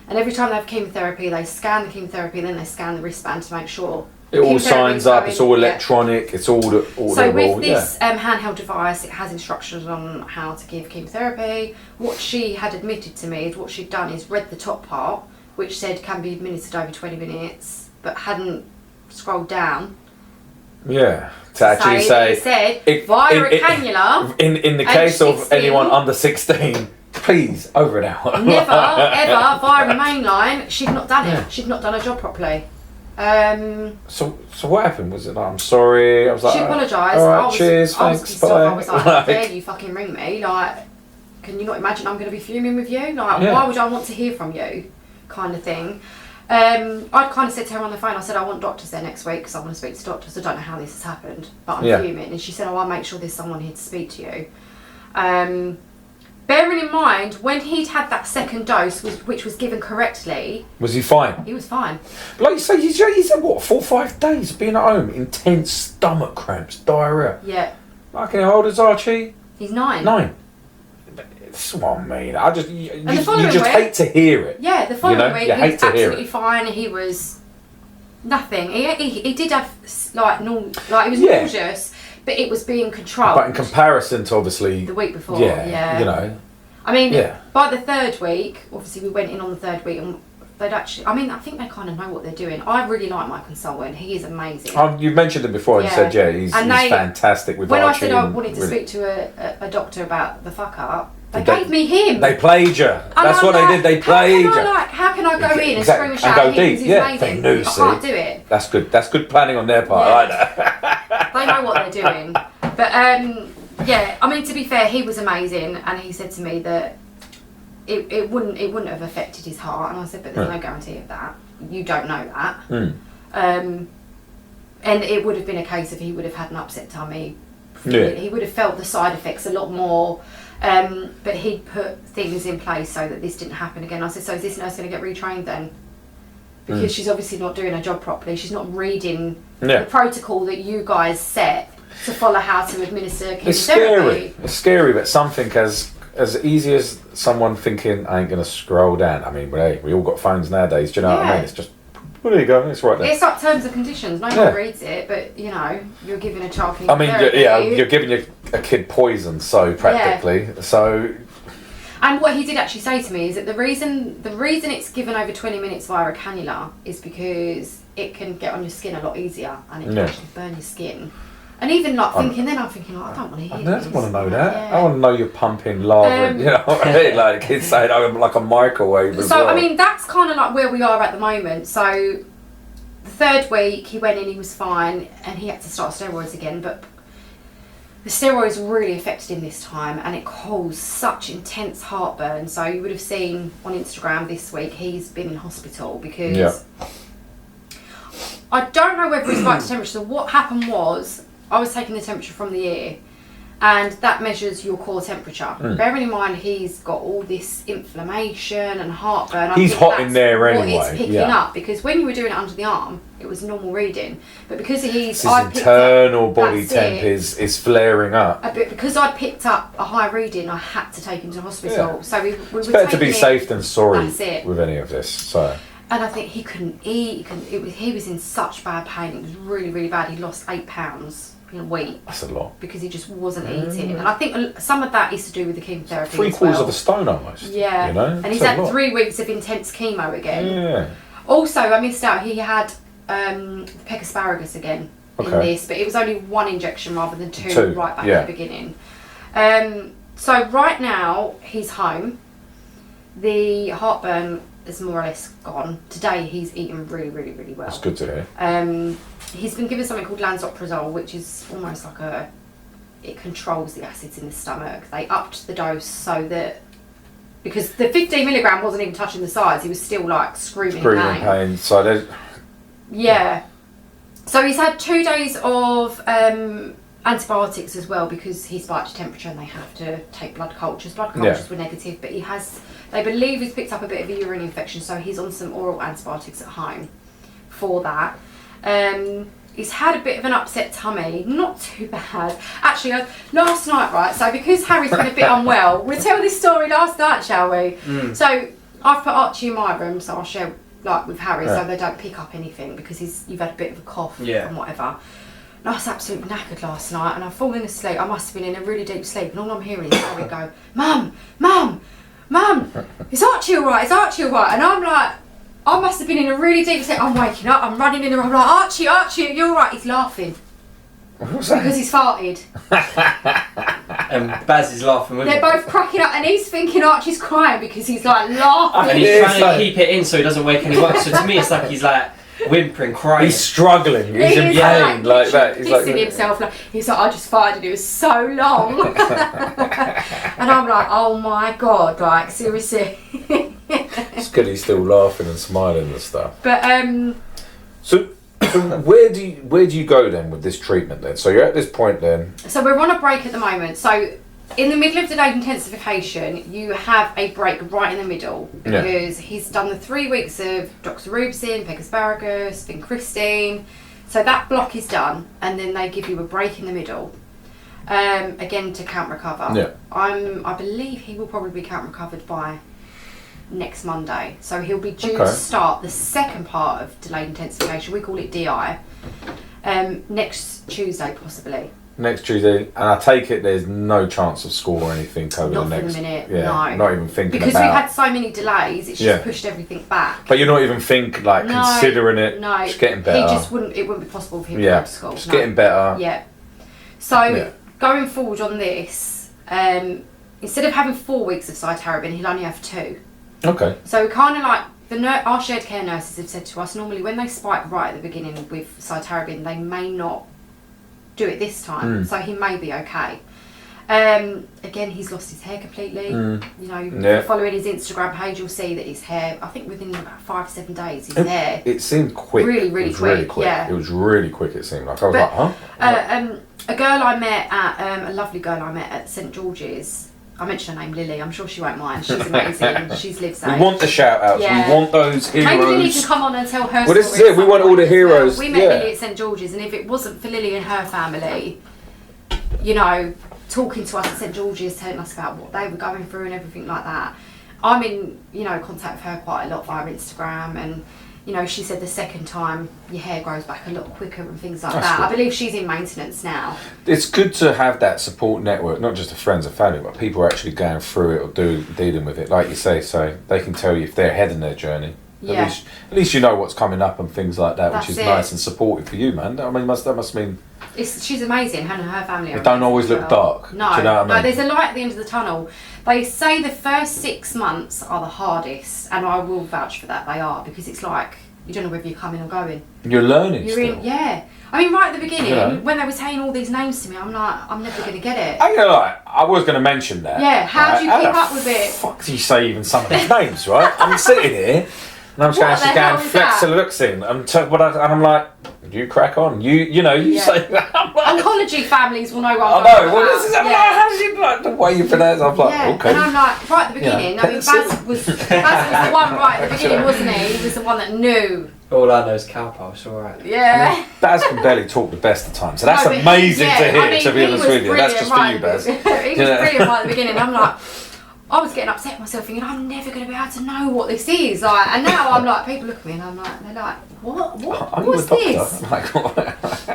and every time they have chemotherapy, they scan the chemotherapy, and then they scan the wristband to make sure It all signs up. It's all electronic. It's all audible. So with this handheld device, it has instructions on how to give chemotherapy. What she had admitted to me is what she'd done is read the top part, which said can be administered over 20 minutes, but hadn't scrolled down. Yeah, to actually say it said via a cannula. In the case of anyone under 16, please over an hour. Never ever via a main line. She'd not done it. She'd not done her job properly. So what happened? Was it like, I'm sorry? I was like, she apologised. All right, cheers, thanks, bye. I was like, how dare you fucking ring me? Like, can you not imagine I'm going to be fuming with you? Like, why would I want to hear from you? Kind of thing. I kind of said to her on the phone, I said, I want doctors there next week because I want to speak to doctors. I don't know how this has happened, but I'm fuming. And she said, I'll make sure there's someone here to speak to you. Bearing in mind, when he'd had that second dose, which was given correctly... Was he fine? He was fine. But like you say, he's had what, 4 or 5 days being at home? Intense stomach cramps, diarrhoea. Yeah. Like, how old is Archie? He's 9. 9. That's what I mean. You just hate to hear it. Yeah, the following week he was absolutely fine. He was nothing. He did have like normal, like he was nauseous, but it was being controlled. But in comparison to obviously the week before, you know. I mean, by the 3rd week, obviously we went in on the 3rd week and they'd actually, I mean, I think they kind of know what they're doing. I really like my consultant. He is amazing. You've mentioned him before and said, he's fantastic with Archie. When I said I wanted to speak to a doctor about the fuck up, they gave me him. They played you. That's what they did. They played you. How can I go in and scream and shout at him? He's amazing. They knew, I can't do it. That's good. That's good planning on their part. I like that. They know what they're doing. But I mean, to be fair, he was amazing, and he said to me that it wouldn't have affected his heart. And I said, but there's no guarantee of that. You don't know that. And it would have been a case if he would have had an upset tummy. He would have felt the side effects a lot more. But he put things in place so that this didn't happen again. I said, so is this nurse going to get retrained then? Because she's obviously not doing her job properly. She's not reading the protocol that you guys set to follow how to administer chemotherapy. It's scary, but something as easy as someone thinking, I ain't going to scroll down. I mean, we all got phones nowadays, do you know what I mean? It's just, well, there you go, it's right there. It's like terms and conditions. No one reads it, but, you know, you're giving a child chemotherapy. I mean, you're giving a kid poison, so practically. So... And what he did actually say to me is that the reason it's given over 20 minutes via a cannula is because it can get on your skin a lot easier and it can actually burn your skin. And even like I'm thinking, I don't want to hear this. I don't want to know that. I want to know you're pumping lava, you know what I mean? Like kids saying, I'm like a microwave as well. I mean, that's kind of like where we are at the moment. So the 3rd week, he went in, he was fine, and he had to start steroids again, but the steroids really affected him this time, and it caused such intense heartburn. So you would have seen on Instagram this week, he's been in hospital because I don't know whether it's right to temperature. So what happened was, I was taking the temperature from the ear, and that measures your core temperature. Bearing in mind he's got all this inflammation and heartburn. He's hot in there anyway. What it's picking up, because when you were doing it under the arm, it was normal reading. But because his internal body temp is flaring up. But because I'd picked up a high reading, I had to take him to hospital. Yeah. So we it's better to be safe than sorry with any of this. So. And I think he couldn't eat. He was in such bad pain. It was really, really bad. He lost 8 pounds in a week. That's a lot. Because he just wasn't eating. And I think some of that is to do with the chemotherapy. 3/4 of a stone almost. Yeah. You know? And he's had 3 weeks of intense chemo again. Yeah. Also, I missed out. He had peck asparagus again in this, but it was only 1 injection rather than 2 right back at the beginning. So right now he's home. The heartburn is more or less gone. Today he's eaten really, really, really well. That's good to hear. He's been given something called lansoprazole, which is almost like it controls the acids in the stomach. They upped the dose so that, because the 15 milligram wasn't even touching the sides, he was still like screaming in pain. So there's... Yeah. So he's had 2 days of antibiotics as well, because he spiked temperature and they have to take blood cultures. Blood cultures were negative, but they believe he's picked up a bit of a urine infection, so he's on some oral antibiotics at home for that. He's had a bit of an upset tummy, not too bad. Actually, last night, right, so because Harry's been a bit unwell, we'll tell this story last night, shall we? So I've put Archie in my room, so I'll share like with Harry, so they don't pick up anything because you've had a bit of a cough and whatever. And I was absolutely knackered last night, and I've fallen asleep. I must have been in a really deep sleep, and all I'm hearing is Harry go, "Mum, Mum, Mum, is Archie alright? Is Archie alright?" And I'm like, I must have been in a really deep sleep. I'm waking up, I'm running in the room, I'm like, "Archie, Archie, are you alright?" He's laughing. Because he's farted. And Baz is laughing with him. They're both cracking up, and he's thinking Archie's crying because he's like laughing. And he's trying to keep it in so he doesn't wake anyone up. So to me, it's like he's like whimpering, crying. He's struggling. He's in pain like that. He's pissing himself. He's like, I just farted and it was so long. And I'm like, oh my god, like seriously. It's good he's still laughing and smiling and stuff. But So where do you go then with this treatment then? So you're at this point then. So we're on a break at the moment. So in the middle of delayed intensification, you have a break right in the middle because he's done the 3 weeks of doxorubicin, pegoasparagus, vincristine. So that block is done, and then they give you a break in the middle, again to count recover. Yeah. I believe he will probably be count recovered by next Monday. So he'll be due to start the second part of delayed intensification. We call it DI. Next Tuesday possibly. Next Tuesday, and I take it there's no chance of school or anything over not the next. For the minute, no. Not even thinking because about. we've had so many delays. It's just pushed everything back. But you're not even considering it. No, it's getting better. It wouldn't be possible for him to go to school. It's getting better. Yeah. So going forward on this, instead of having 4 weeks of cytarabine, he'll only have 2. Okay. So kind of like our shared care nurses have said to us, normally when they spike right at the beginning with cytarabine, they may not do it this time, so he may be okay. Again, he's lost his hair completely. Following his Instagram page, you'll see that his hair, I think within about 5-7 days, his hair. It seemed quick. Really quick. Yeah. It was really quick. It seemed like I was like, huh? A girl I met at a lovely girl I met at St George's. I mentioned her name, Lily. I'm sure she won't mind. She's amazing. She lives there. We want the shout outs. Yeah. We want those heroes. Maybe Lily can come on and tell her story. Well, this is it. We want all the heroes. We met Lily at St George's, and if it wasn't for Lily and her family, talking to us at St George's, telling us about what they were going through and everything like that. I'm in, contact with her quite a lot via Instagram, and she said the second time your hair grows back a lot quicker and things like that. Good. I believe she's in maintenance now. It's good to have that support network, not just the friends and family, but people actually going through it or dealing with it, like you say, so they can tell you if they're ahead in their journey. Yeah. At least you know what's coming up and things like that, That's which is it. nice and supportive for you, man. I mean, that must mean. She's amazing, her and her family. It don't always look dark. No, do you know what I mean? No, there's a light at the end of the tunnel. They say the first 6 months are the hardest, and I will vouch for that. They are, because it's like you don't know whether you're coming or going. You're learning. Yeah. I mean, right at the beginning, when they were saying all these names to me, I'm like, I'm never going to get it. I was going to mention that. Yeah, how do you keep up with it? Fuck do you say even some of these names, right? I'm sitting here, and I'm just going to go and flex the looks in, and I'm like, you crack on. You say that. Oncology families will know what I'm I know. Well, this is how do you like the way you pronounce it? I'm like, okay. And I'm like, right at the beginning. I mean, Baz was the one right at the beginning, wasn't he? He was the one that knew. All I know is cowpox, it's alright. Yeah. Baz can barely talk the best of times, so that's amazing to hear, to be honest with you. That's just for you, Baz. He was brilliant right at the beginning. I'm like, I was getting upset with myself thinking, I'm never going to be able to know what this is. And now I'm like, people look at me and they're like, what's this?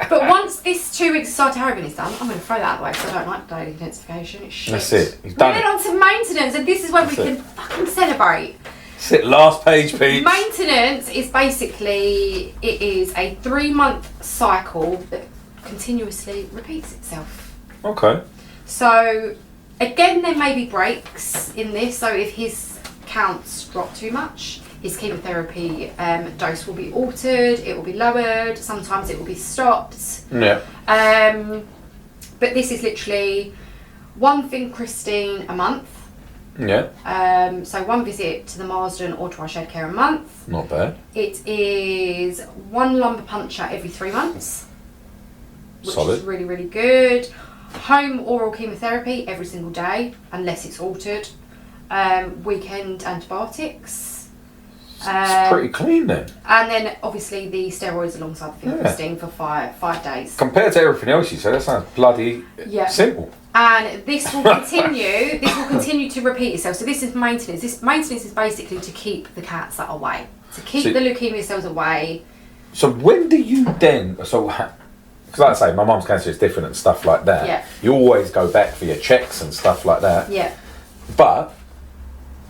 But once this 2 weeks of cytarabine is done, I'm going to throw that away because I don't like delayed intensification. It's shit. That's it. He's done it. On to maintenance, and this is when we can fucking celebrate. That's it. Last page, Pete. Maintenance is basically, it is a 3-month cycle that continuously repeats itself. Okay. So, again, there may be breaks in this. So if his counts drop too much, his chemotherapy dose will be altered, it will be lowered, sometimes it will be stopped. Yeah. But this is literally 1 vincristine a month. Yeah. So 1 visit to the Marsden or to our shared care a month. Not bad. It is 1 lumbar puncture every 3 months. Which Solid. is really, really good. Home oral chemotherapy every single day, unless it's altered. Weekend antibiotics. It's pretty clean then. And then obviously the steroids alongside the vincristine for 5 days. Compared to everything else you said, that sounds bloody simple. And this will continue. This will continue to repeat itself. So this is maintenance. This maintenance is basically to keep the cats away. to keep the leukemia cells away. So when do you then? Because like I say, my mum's cancer is different and stuff like that. Yeah. You always go back for your checks and stuff like that. Yeah. But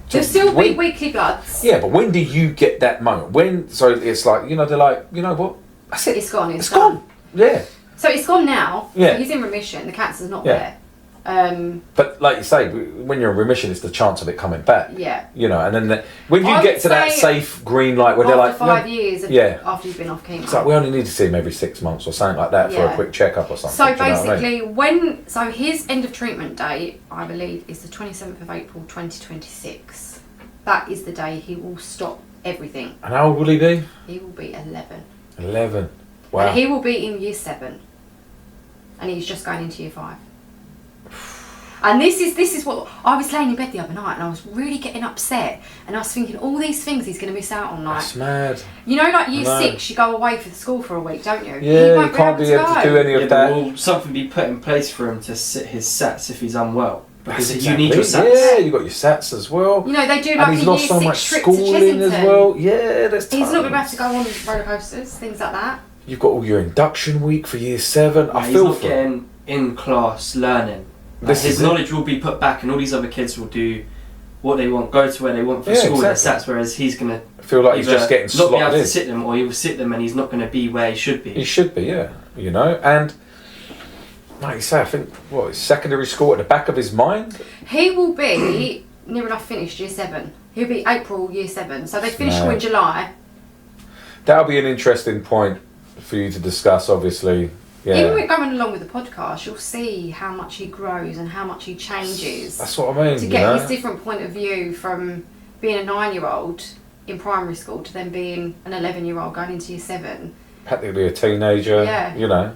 there'll still be weekly bloods. Yeah, but when do you get that moment? When? So it's like, they're like, you know what? That's it. It's gone. It's gone. Yeah. So it's gone now. Yeah. So he's in remission. The cancer's not there. But like you say, when you're in remission, it's the chance of it coming back. Yeah. And then when you get to that safe green light where they're like... 5 years after you've been off chemo. It's like, we only need to see him every 6 months or something like that for a quick checkup or something. So basically, so his end of treatment date, I believe, is the 27th of April 2026. That is the day he will stop everything. And how old will he be? He will be 11. 11. Wow. And he will be in year 7. And he's just going into year 5. And this is what I was laying in bed the other night, and I was really getting upset, and I was thinking all these things he's going to miss out on. Like, that's mad. Like year 6, you go away for the school for a week, don't you? Yeah, you can't be able to do any of that. Will something be put in place for him to sit his SATs if he's unwell? Because exactly. You need your SATs. Yeah, you got your SATs as well. They do and like he's a lost year so 6 much trip to schooling as well. Yeah, there's he's not going to have to go on roller coasters, things like that. You've got all your induction week for year 7. I feel he's not getting in class learning. His knowledge will be put back, and all these other kids will do what they want, go to where they want for school. Exactly. That's whereas he's going to feel like he's just getting slotted in. Not be able to sit them, or he will sit them, and he's not going to be where he should be. He should be, yeah. And like you say, I think secondary school at the back of his mind. He will be near enough finished year 7. He'll be April year 7, so they finish school in July. That'll be an interesting point for you to discuss, obviously. Yeah. Even with going along with the podcast, you'll see how much he grows and how much he changes. That's what I mean. To get his different point of view from being a 9-year-old in primary school to then being an 11-year-old going into year 7. Practically a teenager. Yeah.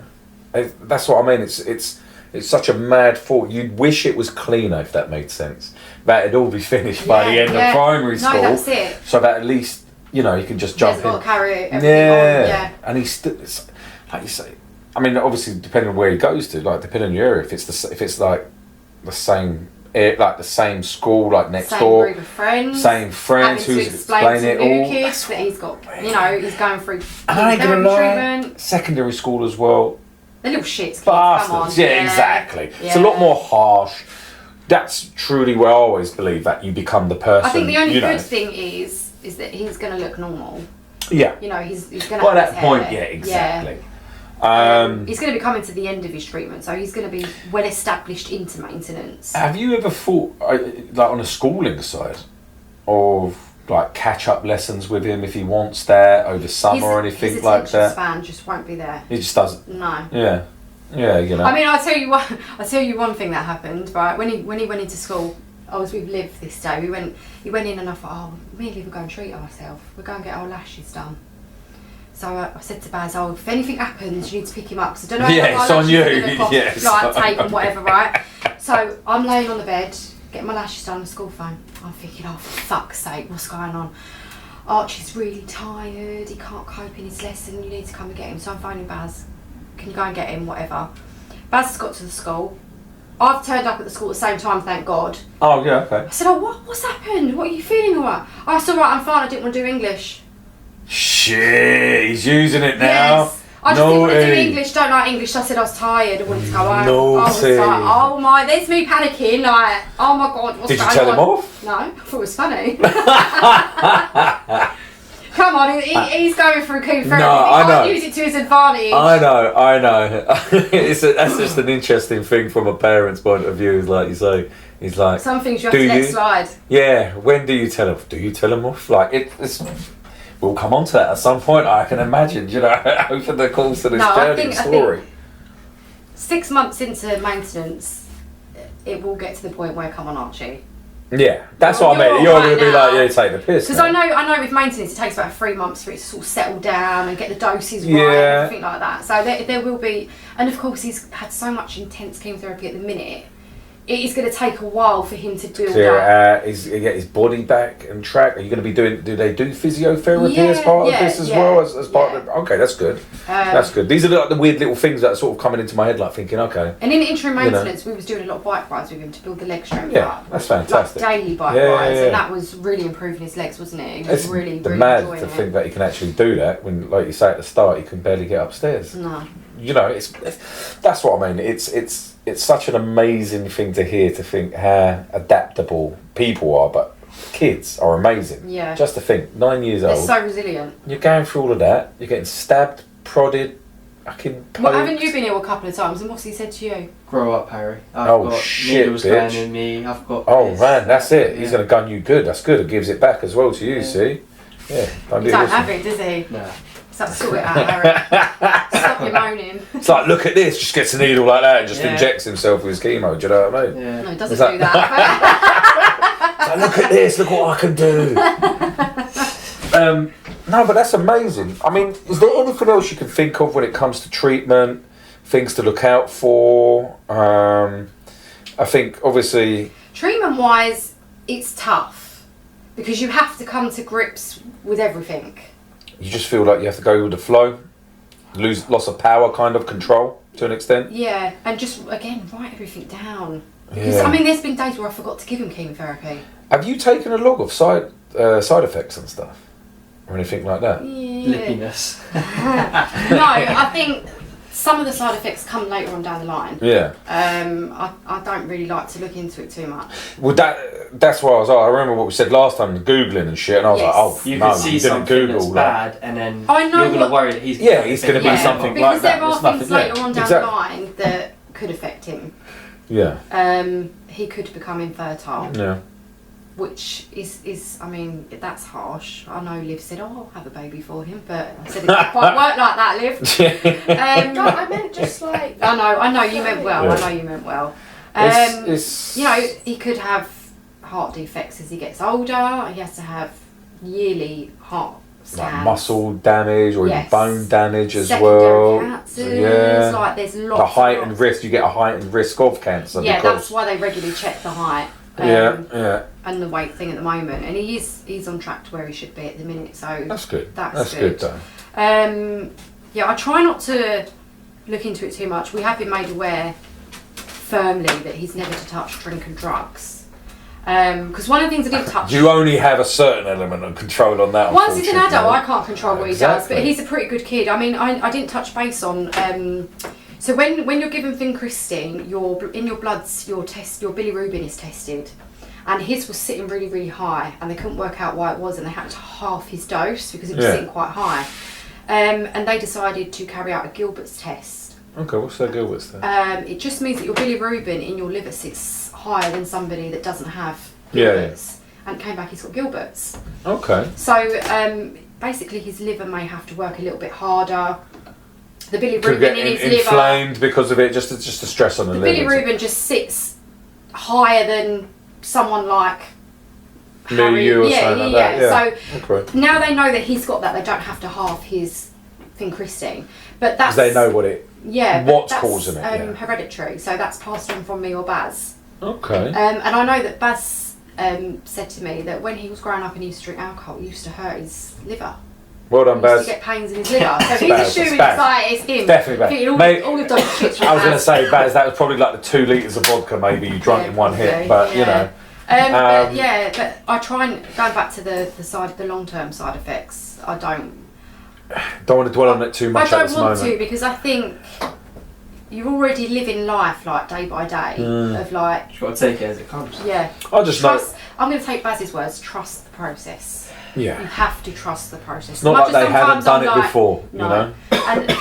That's what I mean. It's such a mad thought. You'd wish it was cleaner, if that made sense. That it'd all be finished by the end of primary school. No, that's it. So that at least, you can just jump in. He's got to carry everything on. Yeah. And he's still, like you say, I mean, obviously, depending on where he goes to, like depending on your area, if it's like the same school, like next door, same group of friends, same friends who's explaining it all. Kids that he's got, he's going through. And I ain't gonna lie, secondary school as well. The little shits, bastards. Come on. Yeah, exactly. Yeah. It's a lot more harsh. That's truly where I always believe that you become the person. I think the only good thing is that he's going to look normal. Yeah. He's going to. By that point, yeah, exactly. Yeah. He's going to be coming to the end of his treatment, so he's going to be well established into maintenance. Have you ever thought, like on a schooling side, of like catch-up lessons with him if he wants that over summer or anything like that? His attention span just won't be there. He just doesn't. No. Yeah. Yeah, I mean, I'll tell you one thing that happened. Right, when he went into school, I was with Liv this day. He went in and I thought, me and Liv will go and treat ourselves. We'll go and get our lashes done. So I said to Baz, if anything happens, you need to pick him up. Because I don't know how it's on you. Yes. Like tape and whatever, right? So I'm laying on the bed, getting my lashes done on the school phone. I'm thinking, for fuck's sake, what's going on? Archie's really tired. He can't cope in his lesson. You need to come and get him. So I'm phoning Baz. Can you go and get him? Whatever. Baz has got to the school. I've turned up at the school at the same time, thank God. Oh, yeah, okay. I said, what's happened? What are you feeling all right? I said, all right, I'm fine. I didn't want to do English. Shit, he's using it now. Yes. I just didn't want to do English, don't like English. I said I was tired, I wanted to go home. I was like, oh my, there's me panicking, like, oh my God, what's going on? Did you tell him off? No, I thought it was funny. Come on, he's going through chemotherapy. No, I know. Use it to his advantage. I know. That's just an interesting thing from a parent's point of view, like you say. He's like, some things you have to let slide. Yeah, when do you tell him? Do you tell him off? Like, it's... We'll come on to that at some point, I can imagine, over the course of this journey and story. I think 6 months into maintenance, it will get to the point where, come on, Archie. Yeah, that's what I mean. You're going to be like, take the piss. Because I know with maintenance, it takes about 3 months for it to sort of settle down and get the doses right and everything like that. So there will be, and of course he's had so much intense chemotherapy at the minute, it is going to take a while for him to build up. Get his body back and track. Are you going to be doing? Do they do physiotherapy as part of this as well? As part of okay, that's good. That's good. These are like the weird little things that are sort of coming into my head, like thinking, okay. And in interim maintenance, we was doing a lot of bike rides with him to build the leg strength up. That's fantastic. Like daily bike rides, and that was really improving his legs, wasn't it? He was really mad enjoying to it. think that he can actually do that when, like you say at the start, he can barely get upstairs. No. You know, that's what I mean. It's such an amazing thing to hear, to think how adaptable people are, but kids are amazing. Yeah. Just to think, 9 years old. They're so resilient. You're going through all of that. You're getting stabbed, prodded, fucking poked. Well, haven't you been ill a couple of times? And what's he said to you? Grow up, Harry. I've got shit, needles going in me. I've got. Oh man, that's it. He's going to gun you good. That's good. It gives it back as well to you. See? Yeah. He don't have it, does he? No. So sort it out, Harry. Stop your moaning. It's like, look at this. Just gets a needle like that and just injects himself with his chemo. Do you know what I mean? Yeah. No, he doesn't do that. It's like, look at this. Look what I can do. No, but that's amazing. I mean, is there anything else you can think of when it comes to treatment, things to look out for? I think, obviously... Treatment-wise, it's tough because you have to come to grips with everything. You just feel like you have to go with the flow, loss of power, kind of control to an extent. Yeah, and just, again, write everything down. Because, I mean, there's been days where I forgot to give him chemotherapy. Have you taken a log of side effects and stuff? Or anything like that? Yeah. Lippiness. No, I think some of the side effects come later on down the line. Yeah. I don't really like to look into it too much. Well, that's why I remember what we said last time, Googling and shit, and I was like, oh, you no, can see you didn't something Google that's bad, and then you're going to worry that he's going to be something like that. Because there are things later on down the line that could affect him. Yeah. He could become infertile. Yeah. Which is, I mean, that's harsh. I know Liv said, oh, I'll have a baby for him, but I said it didn't quite work like that, Liv. No, I meant just like... I know you meant well. Yeah. I know you meant well. You know, he could have heart defects as he gets older. He has to have yearly heart scans. Like muscle damage or even bone damage as secondary cancers. Like there's lots. The heightened risk, you get a heightened risk of cancer. Yeah, that's why they regularly check the height. Yeah. And the weight thing at the moment, and he's on track to where he should be at the minute. So that's good. That's good though. Yeah, I try not to look into it too much. We have been made aware firmly that he's never to touch drink and drugs. Because one of the things I did touch... You only have a certain element of control on that. Once he's an adult, I can't control what he does, but he's a pretty good kid. I mean, I didn't touch base on... so when you're given vincristine, in your bloods, your bilirubin is tested. And his was sitting really, really high, and they couldn't work out why it was, and they had to halve his dose because it was sitting quite high. And they decided to carry out a Gilbert's test. Okay, what's that Gilbert's test? It just means that your bilirubin in your liver sits higher than somebody that doesn't have Gilbert's. And it came back, he's got Gilbert's. Okay. So basically his liver may have to work a little bit harder. The bilirubin in his inflamed liver, because of it, just a stress on the liver. The bilirubin just sits higher than someone like Harry. You or something like that. Yeah. So now they know that he's got that. They don't have to halve his vincristine, but that's they know what's that's, causing it. Hereditary, so that's passed on from me or Baz. Okay. And I know that Baz said to me that when he was growing up and he used to drink alcohol, it used to hurt his liver. Well done, Baz. He used to get pains in his liver. So he's assuming it's him. Definitely Baz. All of those shits from I was going to say, Baz, that was probably like the 2 litres of vodka maybe you drank in one hit, but you know. But I try and going back to the long-term side effects. I don't want to dwell on it too much at this moment. I don't want to, because I think you're already living life like day by day of like. You've got to take it as it comes. Yeah. I just trust. I'm going to take Baz's words. Trust the process. Yeah. You have to trust the process. It's not like they haven't done it before, you know. And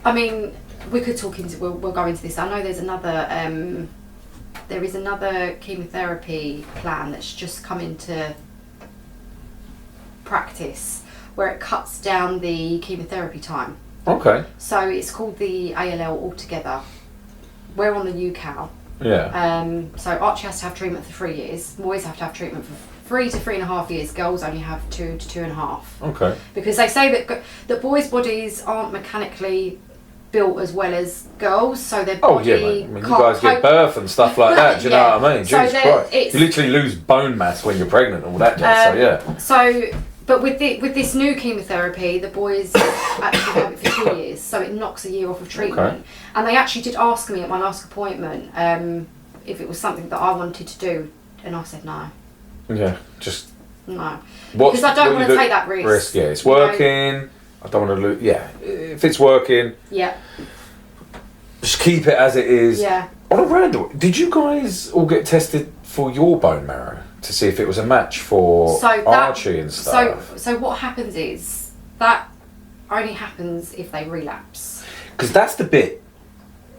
I mean, we could talk into. We'll go into this. I know there's another. There is another chemotherapy plan that's just come into practice where it cuts down the chemotherapy time. Okay. So it's called the ALL altogether. We're on the UCAL. Yeah. So Archie has to have treatment for 3 years. Boys have to have treatment for 3 to 3.5 years. Girls only have 2 to 2.5. Okay. Because they say that boys' bodies aren't mechanically built as well as girls, so their body. Oh yeah, mate. I mean, you guys give birth and stuff like that. Do you know what I mean? So Jesus Christ, you literally lose bone mass when you're pregnant, and all that jazz. So but with this new chemotherapy, the boys actually have it for 2 years, so it knocks a year off of treatment. Okay. And they actually did ask me at my last appointment if it was something that I wanted to do, and I said no. Yeah, just no. Because I don't want to take that risk. Yeah, it's working. I don't want to lose. Yeah, if it's working. Yeah. Just keep it as it is. Yeah. On a random, did you guys all get tested for your bone marrow to see if it was a match for Archie and stuff? So what happens is that only happens if they relapse. Because that's the bit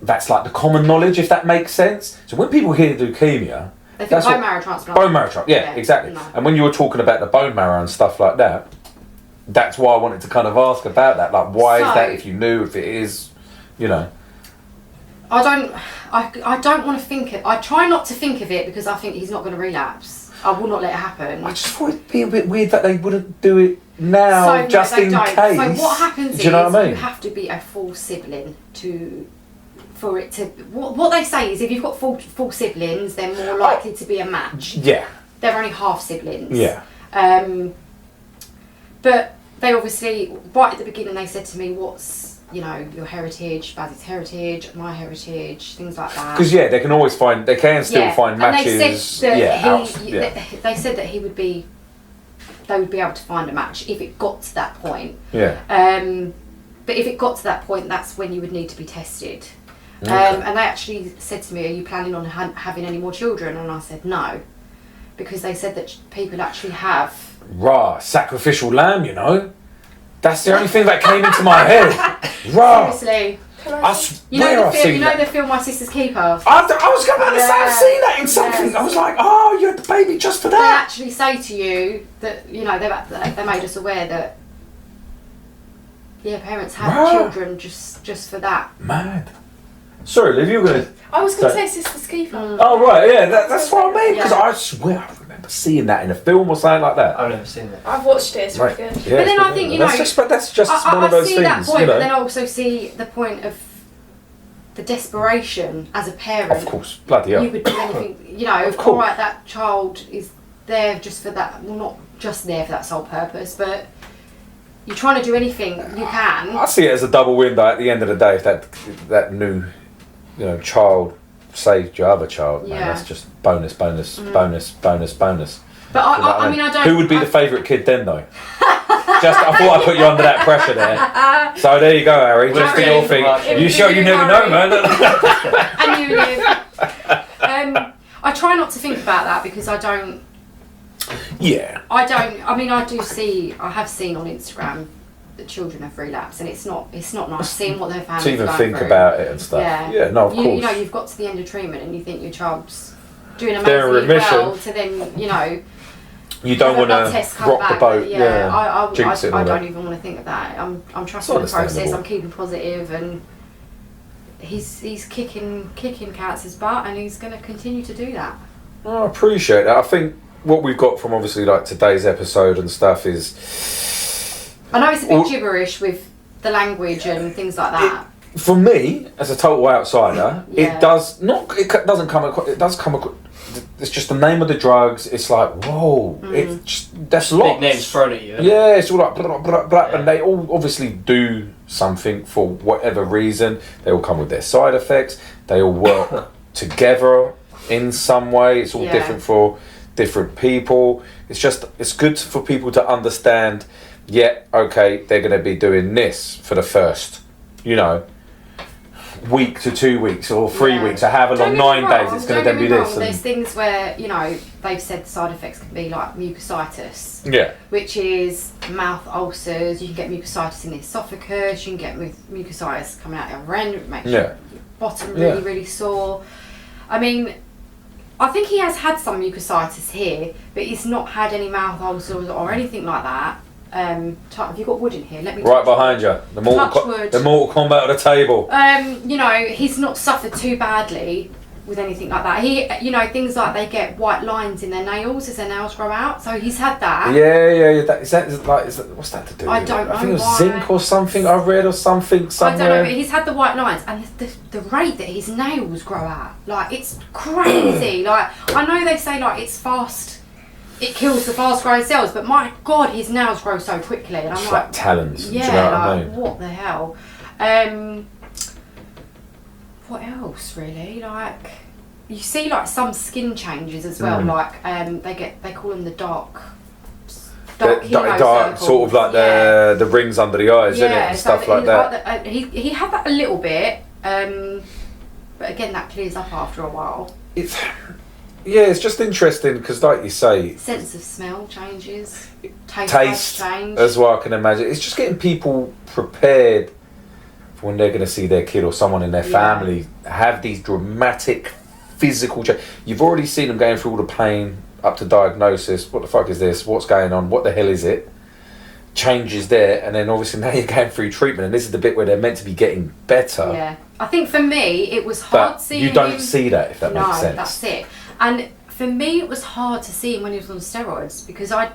that's like the common knowledge, if that makes sense. So when people hear leukemia, they think bone marrow transplant. Bone marrow transplant, yeah, exactly. No. And when you were talking about the bone marrow and stuff like that, that's why I wanted to kind of ask about that. Like, why is that? If you knew, if it is, you know. I don't want to think it. I try not to think of it because I think he's not going to relapse. I will not let it happen. I just thought it'd be a bit weird that they wouldn't do it now, in case. So what happens is, you know what I mean? You have to be a full sibling for it to. What they say is, if you've got full siblings, they're more likely to be a match. Yeah. They're only half siblings. Yeah. But they obviously, right at the beginning, they said to me, "What's your heritage, Bazzy's heritage, my heritage, things like that." Because they can always find, they can still find matches. And they said that they said that they would be able to find a match if it got to that point. Yeah. But if it got to that point, that's when you would need to be tested. Okay. And they actually said to me, "Are you planning on having any more children?" And I said no, because they said that people actually have. Sacrificial lamb, That's the only thing that came into my head. Seriously. I swear I've seen that. The film My Sister's Keeper? I was going to say, I've seen that in something. I was like, oh, you had the baby just for that. They actually say to you that, they made us aware that, parents have children just for that. Mad. Sorry, Liv, you were going to... I was going to say Sister's Keeper. Oh, right, yeah, that's what I mean. Because I swear I remember seeing that in a film or something like that. I've never seen it. I've watched it, it's really good. Yeah, but then I think, that's just one of those things. I see that point, but then I also see the point of the desperation as a parent. Of course, bloody hell. You would do anything, of course. All right, that child is there just for that, well, not just there for that sole purpose, but you're trying to do anything you can. I see it as a double win, though, at the end of the day, if that new, child saved your other child, man, that's just bonus. But I mean, I don't... Who would be the favourite kid then, though? I thought I'd put you under that pressure there. So there you go, Harry. Just for your thing. You sure you never know, man? And you live. I try not to think about that because I don't... Yeah. I mean, I have seen on Instagram that children have relapsed, and it's not nice seeing what their families to even think about it and stuff. Yeah, no, of course. You've got to the end of treatment and you think your child's doing amazingly well, to then, you don't want to rock the boat. I don't even want to think of that. I'm trusting the process. I'm keeping positive, and he's kicking Katz's butt, and he's going to continue to do that. I appreciate that. I think what we've got from obviously like today's episode and stuff is, I know it's a bit gibberish with the language and things like that. For me, as a total outsider, it does come across. It's just the name of the drugs. It's like, whoa, that's lots. Big names thrown at you. Yeah, it's all like blah, blah, blah, and they all obviously do something for whatever reason. They all come with their side effects. They all work together in some way. It's all different for different people. It's good for people to understand. Yeah, okay, they're going to be doing this for the first, week to 2 weeks or 3 weeks or however long, 9 days, it's going to then be this. There's things where, they've said the side effects can be like mucositis. Yeah. Which is mouth ulcers. You can get mucositis in the esophagus. You can get mucositis coming out the other end. It makes your bottom really, really sore. I mean, I think he has had some mucositis here, but he's not had any mouth ulcers or anything like that. Have you got wood in here? Let me right behind you. The Mortal Kombat of the table. He's not suffered too badly with anything like that. He, you know, things like they get white lines in their nails as their nails grow out. So he's had that. Yeah. What's that to do with? I don't know. I think it was zinc or something. I read or something somewhere. I don't know, but he's had the white lines, and the rate that his nails grow out, like, it's crazy. Like, I know they say like it's fast, it kills the fast growing cells, but my God, his nails grow so quickly, and I'm like talons. Yeah, do you know what like, I mean? what the hell? What else really? Like, you see like some skin changes as well. Like they call them the dark sort of like the rings under the eyes, isn't it? And stuff like that. He had that a little bit, but again that clears up after a while. It's just interesting because, like you say, sense of smell changes, taste change as well. I can imagine it's just getting people prepared when they're going to see their kid or someone in their family have these dramatic physical change. You've already seen them going through all the pain up to diagnosis. What the fuck is this? What's going on? What the hell is it? Changes there, and then obviously now you're going through treatment, and this is the bit where they're meant to be getting better. Yeah, I think for me it was hard seeing you don't see that, if that makes sense. No, that's it. And for me it was hard to see him when he was on steroids, because I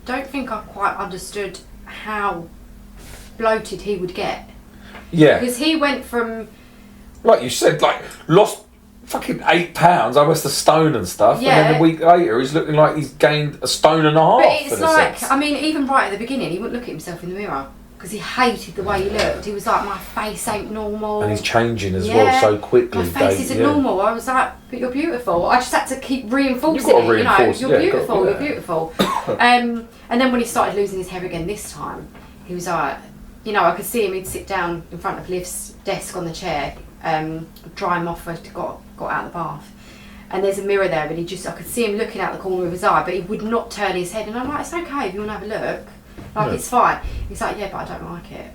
don't think I quite understood how bloated he would get. Yeah. Because he went from, like you said, like lost fucking 8 pounds, almost a stone and stuff. Yeah. And then a week later, he's looking like he's gained a stone and a half. But it's like, I mean, even right at the beginning, he wouldn't look at himself in the mirror because he hated the way he looked. He was like, my face ain't normal. And he's changing as well so quickly. My face isn't normal. I was like, but you're beautiful. I just had to keep reinforcing it. You're beautiful. You're beautiful. And then when he started losing his hair again this time, he was like, you know, I could see him. He'd sit down in front of Liv's desk on the chair, dry him off after he got out of the bath. And there's a mirror there, and I could see him looking out the corner of his eye, but he would not turn his head. And I'm like, it's okay if you want to have a look. Like, it's fine. He's like, yeah, but I don't like it.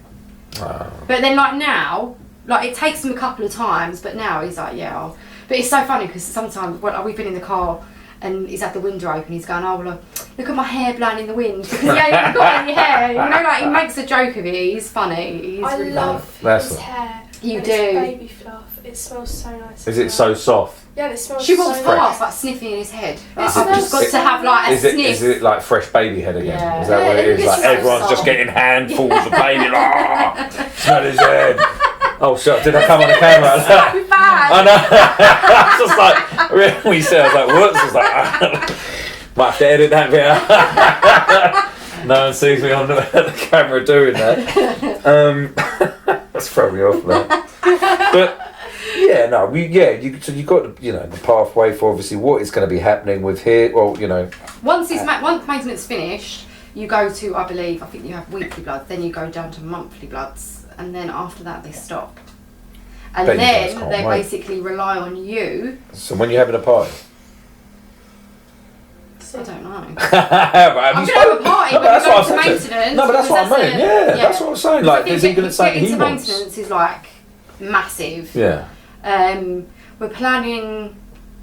But then, like, now, like, it takes him a couple of times, but now he's like, yeah. But it's so funny because sometimes we've been in the car and he's had the window open, he's going, oh, well, look at my hair blowing in the wind because he ain't got any hair. You know, like, he makes a joke of it. He's funny. I love his hair. You do. It's baby fluff. It smells so nice. Is it so soft? Yeah, it smells she walks so past, like, sniffing in his head. I've just got to have, like, a sniff. Is it like fresh baby head again? Yeah. Is that what it is? Like, everyone's soft. just getting handfuls of baby. Smell his head. Oh shit, did I come on the camera? So bad. I know. It's just like, when you said, I was like, whoops. I was like, might have to edit that bit out. No one sees me on the camera doing that. That's probably off that. But yeah, no, so you got the pathway for obviously what is going to be happening with here. Well, once maintenance finished, you go to, I think you have weekly bloods, then you go down to monthly bloods, and then after that they stop. And then they basically rely on you. So when you're having a party? I don't know. I'm going to have a party, but that's what I'm maintenance. No, but that's what I mean. Yeah, that's what I'm saying. Like, there's even something he wants. Maintenance is like massive. Yeah. We're planning.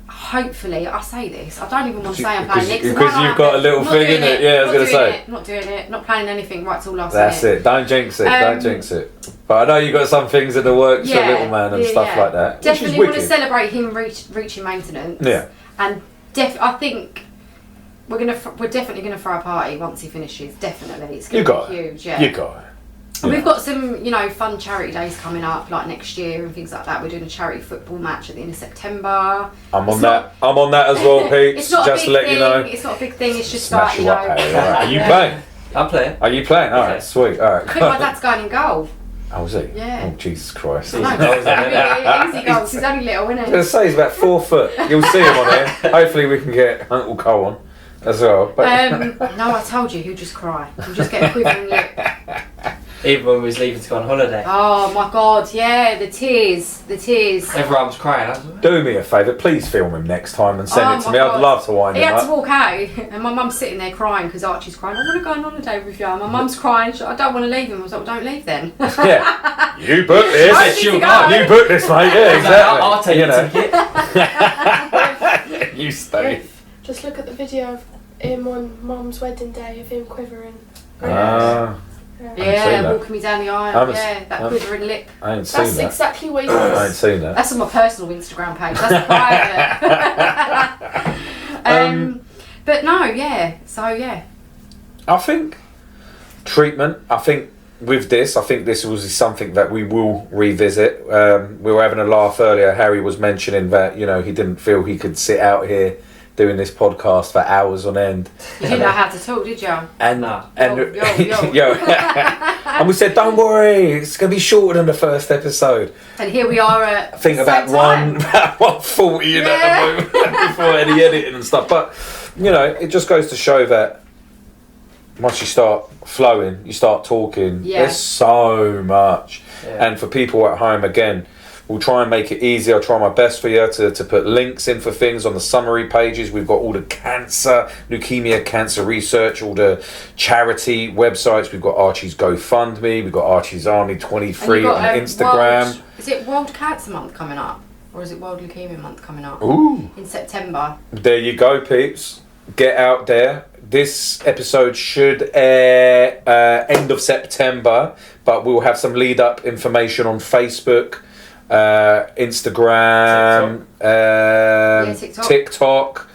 Hopefully, I say this. I don't even want to say I'm planning next. Because you've got a little thing in it. Yeah, I was going to say. Not doing it. Not planning anything right till last minute. That's it. Don't jinx it. Don't jinx it. But I know you've got some things in the works for little man and stuff like that. Definitely want to celebrate him reaching maintenance. Yeah. And I think we're definitely gonna throw a party once he finishes. Definitely, it's gonna be huge. Yeah. You got it. And we've got some, fun charity days coming up, like next year and things like that. We're doing a charity football match at the end of September. I'm on that as well, Pete. It's not just a big to let thing. you know. It's not a big thing. It's just Smash you up, Harry. Are you playing? I'm playing. Are you playing? All right, sweet. All right. I think my dad's going in goal. Oh, is he? Yeah. Oh, Jesus Christ. Easy goals. He's only little, isn't he? I was going to say he's about 4 foot. You'll see him on here. Hopefully we can get Uncle Colin as well. But no, I told you, he'll just cry. He'll just get a quivering lip. Even when we was leaving to go on holiday. Oh my God, yeah, the tears. Everyone was crying. Do me a favour, please film him next time and send it to me. God. I'd love to wind him up. He had to walk out, and my mum's sitting there crying because Archie's crying. I want to go on holiday with you. My mum's crying. I don't want to leave him. I was like, well, don't leave then. Yeah, you booked this. You booked this, mate. Yeah, exactly. I'll take the ticket. You stay. Just look at the video of him on Mum's wedding day of him quivering. Yeah, walking me down the aisle. That quivering lip. I ain't seen that. That's exactly what he does. I ain't seen that. That's on my personal Instagram page. That's private. But no, So I think treatment. With this, I think this was something that we will revisit. We were having a laugh earlier. Harry was mentioning that he didn't feel he could sit out here doing this podcast for hours on end. You didn't know how to talk, did you? And and we said, don't worry, it's going to be shorter than the first episode. And here we are at I think about 1:40 at the moment before any editing and stuff. But it just goes to show that once you start flowing, you start talking. There's so much. And for people at home, again, we'll try and make it easy. I'll try my best for you to put links in for things on the summary pages. We've got all the leukemia cancer research, all the charity websites. We've got Archie's GoFundMe. We've got Archie's Army 23 on Instagram. Is it World Cancer Month coming up? Or is it World Leukaemia Month coming up? Ooh. In September. There you go, peeps. Get out there. This episode should air end of September, but we'll have some lead up information on Facebook, Instagram, TikTok.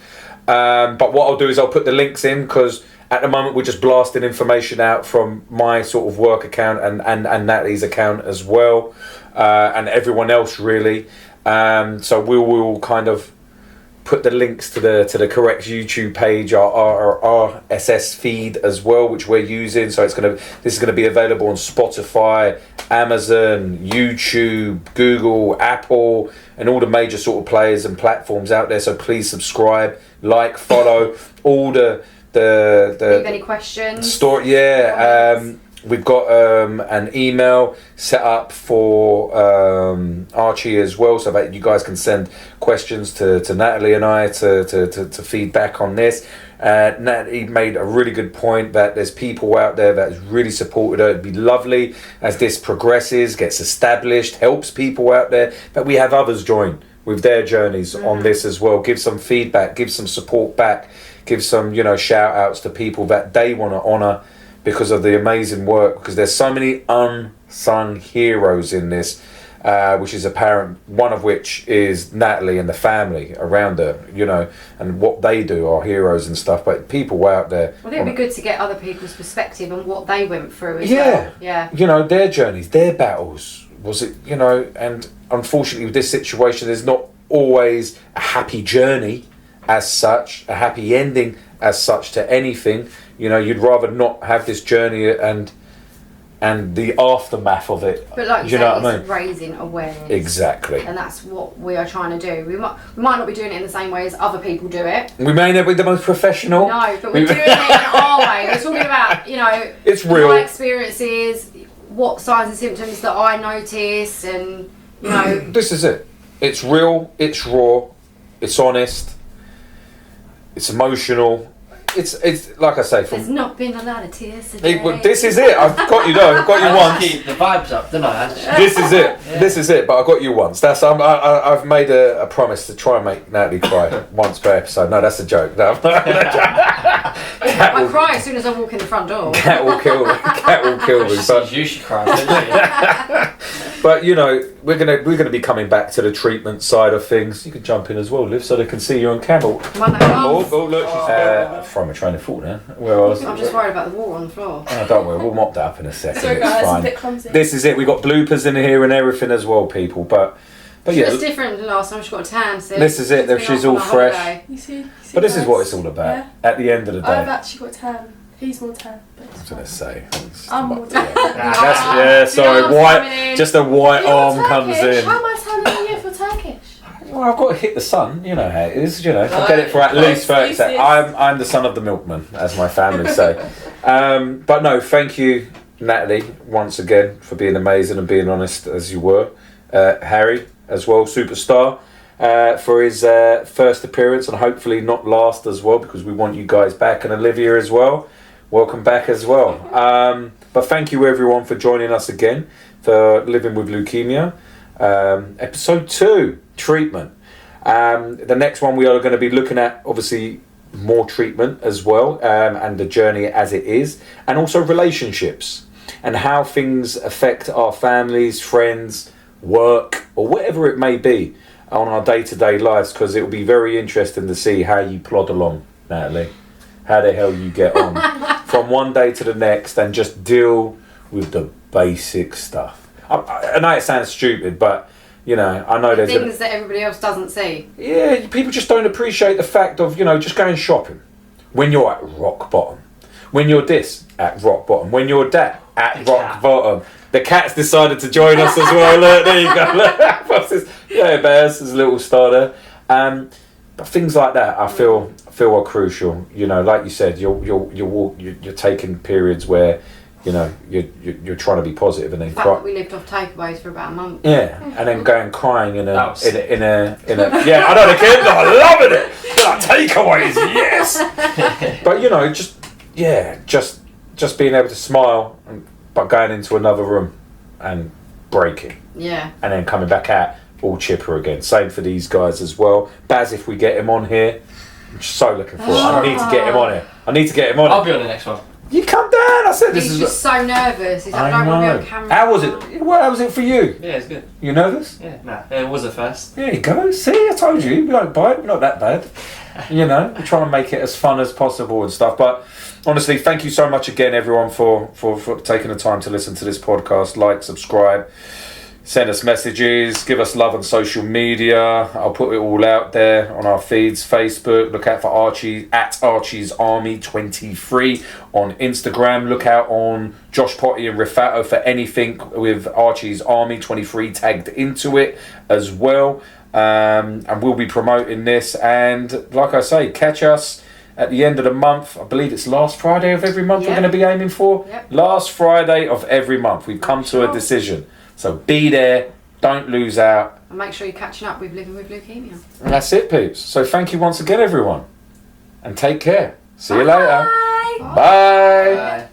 But what I'll do is I'll put the links in, because at the moment we're just blasting information out from my sort of work account and Natalie's account as well, and everyone else really. So we will kind of put the links to the correct YouTube page, our RSS feed as well, which we're using. So this is gonna be available on Spotify, Amazon, YouTube, Google, Apple, and all the major sort of players and platforms out there. So please subscribe, like, follow, all the Leave any questions. We've got an email set up for Archie as well, so that you guys can send questions to Natalie and I to feedback on this. Natalie made a really good point that there's people out there that has really supported her. It'd be lovely as this progresses, gets established, helps people out there, that we have others join with their journeys on this as well. Give some feedback, give some support back, give some shout outs to people that they want to honour because of the amazing work, because there's so many unsung heroes in this, which is apparent, one of which is Natalie and the family around her, and what they do are heroes and stuff. But people out there, I think it'd be good to get other people's perspective on what they went through as well. Their journeys, their battles, and unfortunately with this situation, there's not always a happy journey as such, a happy ending as such to anything. You'd rather not have this journey and the aftermath of it. But like you say, it's raising awareness. Exactly. And that's what we are trying to do. We might not be doing it in the same way as other people do it. We may not be the most professional. No, but we're doing it in our way. We're talking about, it's real. My experiences, what signs and symptoms that I notice, and, This is it. It's real, it's raw, it's honest, it's emotional. It's like I say. There's not been a lot of tears today. This is it. I've got you though. I've got you once. Keep the vibes up, don't I? This is it. Yeah. This is it. But I got you once. I've made a promise to try and make Natalie cry once per episode. No, that's a joke. No. I cry as soon as I walk in the front door. Cat will kill me. But you should cry, don't you? But we're gonna be coming back to the treatment side of things. You can jump in as well, Liv, so they can see you on camera. Oh, look, she's from a train of thought now. I'm just worried about the water on the floor. Oh, don't worry, we'll mop that up in a second. Sorry guys, it's a bit clumsy. This is it. We got bloopers in here and everything as well, people. But yeah, it's different than last time. She got a tan. So this is it. She's all fresh. You see but this is what it's all about. Yeah. At the end of the day, I've actually got a tan. He's more tan. I was going to say. I'm more tan. Sorry, white. Just a white arm comes in. How am I tanning you for Turkish? Well, I've got to hit the sun. You know how it is. I'll get it for at least 30 seconds. I'm the son of the milkman, as my family say. But no, thank you, Natalie, once again for being amazing and being honest as you were. Harry as well, superstar. For his first appearance, and hopefully not last as well, because we want you guys back, and Olivia as well. Welcome back as well. But thank you everyone for joining us again for Living with Leukemia, episode 2, treatment. The next one we are going to be looking at obviously more treatment as well, and the journey as it is, and also relationships. and how things affect our families, friends, work, or whatever it may be on our day-to-day lives, because it will be very interesting to see how you plod along, Natalie. How the hell you get on from one day to the next and just deal with the basic stuff. I know it sounds stupid, but you know, I know there's things that everybody else doesn't see. Yeah, people just don't appreciate the fact of, you know, just going shopping when you're at rock bottom, when you're this at rock bottom, when you're that at rock bottom. The cat's decided to join us as well. Look, there you go. Look. Yeah, Bears is a little starter. But things like that, I feel are crucial. You know, like you said, you're taking periods where, you know, you're trying to be positive and then cry. We lived off takeaways for about a month. Yeah, and then going crying in a yeah, I know the kids are loving it. They're like, takeaways, yes. But you know, just being able to smile, but going into another room and breaking. Yeah. And then coming back out all chipper again. Same for these guys as well. Baz, if we get him on here, I'm so looking for it. I need to get him on here. I'll be on the next one. You come down. I said He's just so nervous. He's like, I don't want to be on camera. How was it? How was it for you? Yeah, it's good. You nervous? Yeah, nah, it was at first. There you go. See, I told you. We don't bite. We're not that bad. You know, we try and make it as fun as possible and stuff. But honestly, thank you so much again, everyone, for taking the time to listen to this podcast. Like, subscribe, send us messages, give us love on social media. I'll put it all out there on our feeds, Facebook. Look out for Archie at Archie's Army 23 on Instagram. Look out on Josh Potty and Rifato for anything with Archie's Army 23 tagged into it as well. And we'll be promoting this. And like I say, catch us at the end of the month. I believe it's last Friday of every month. We're going to be aiming for. Last Friday of every month. We've come to a decision. So be there, don't lose out. And make sure you're catching up with Living with Leukaemia. And that's it, peeps. So thank you once again, everyone. And take care. See you later. Bye. Bye.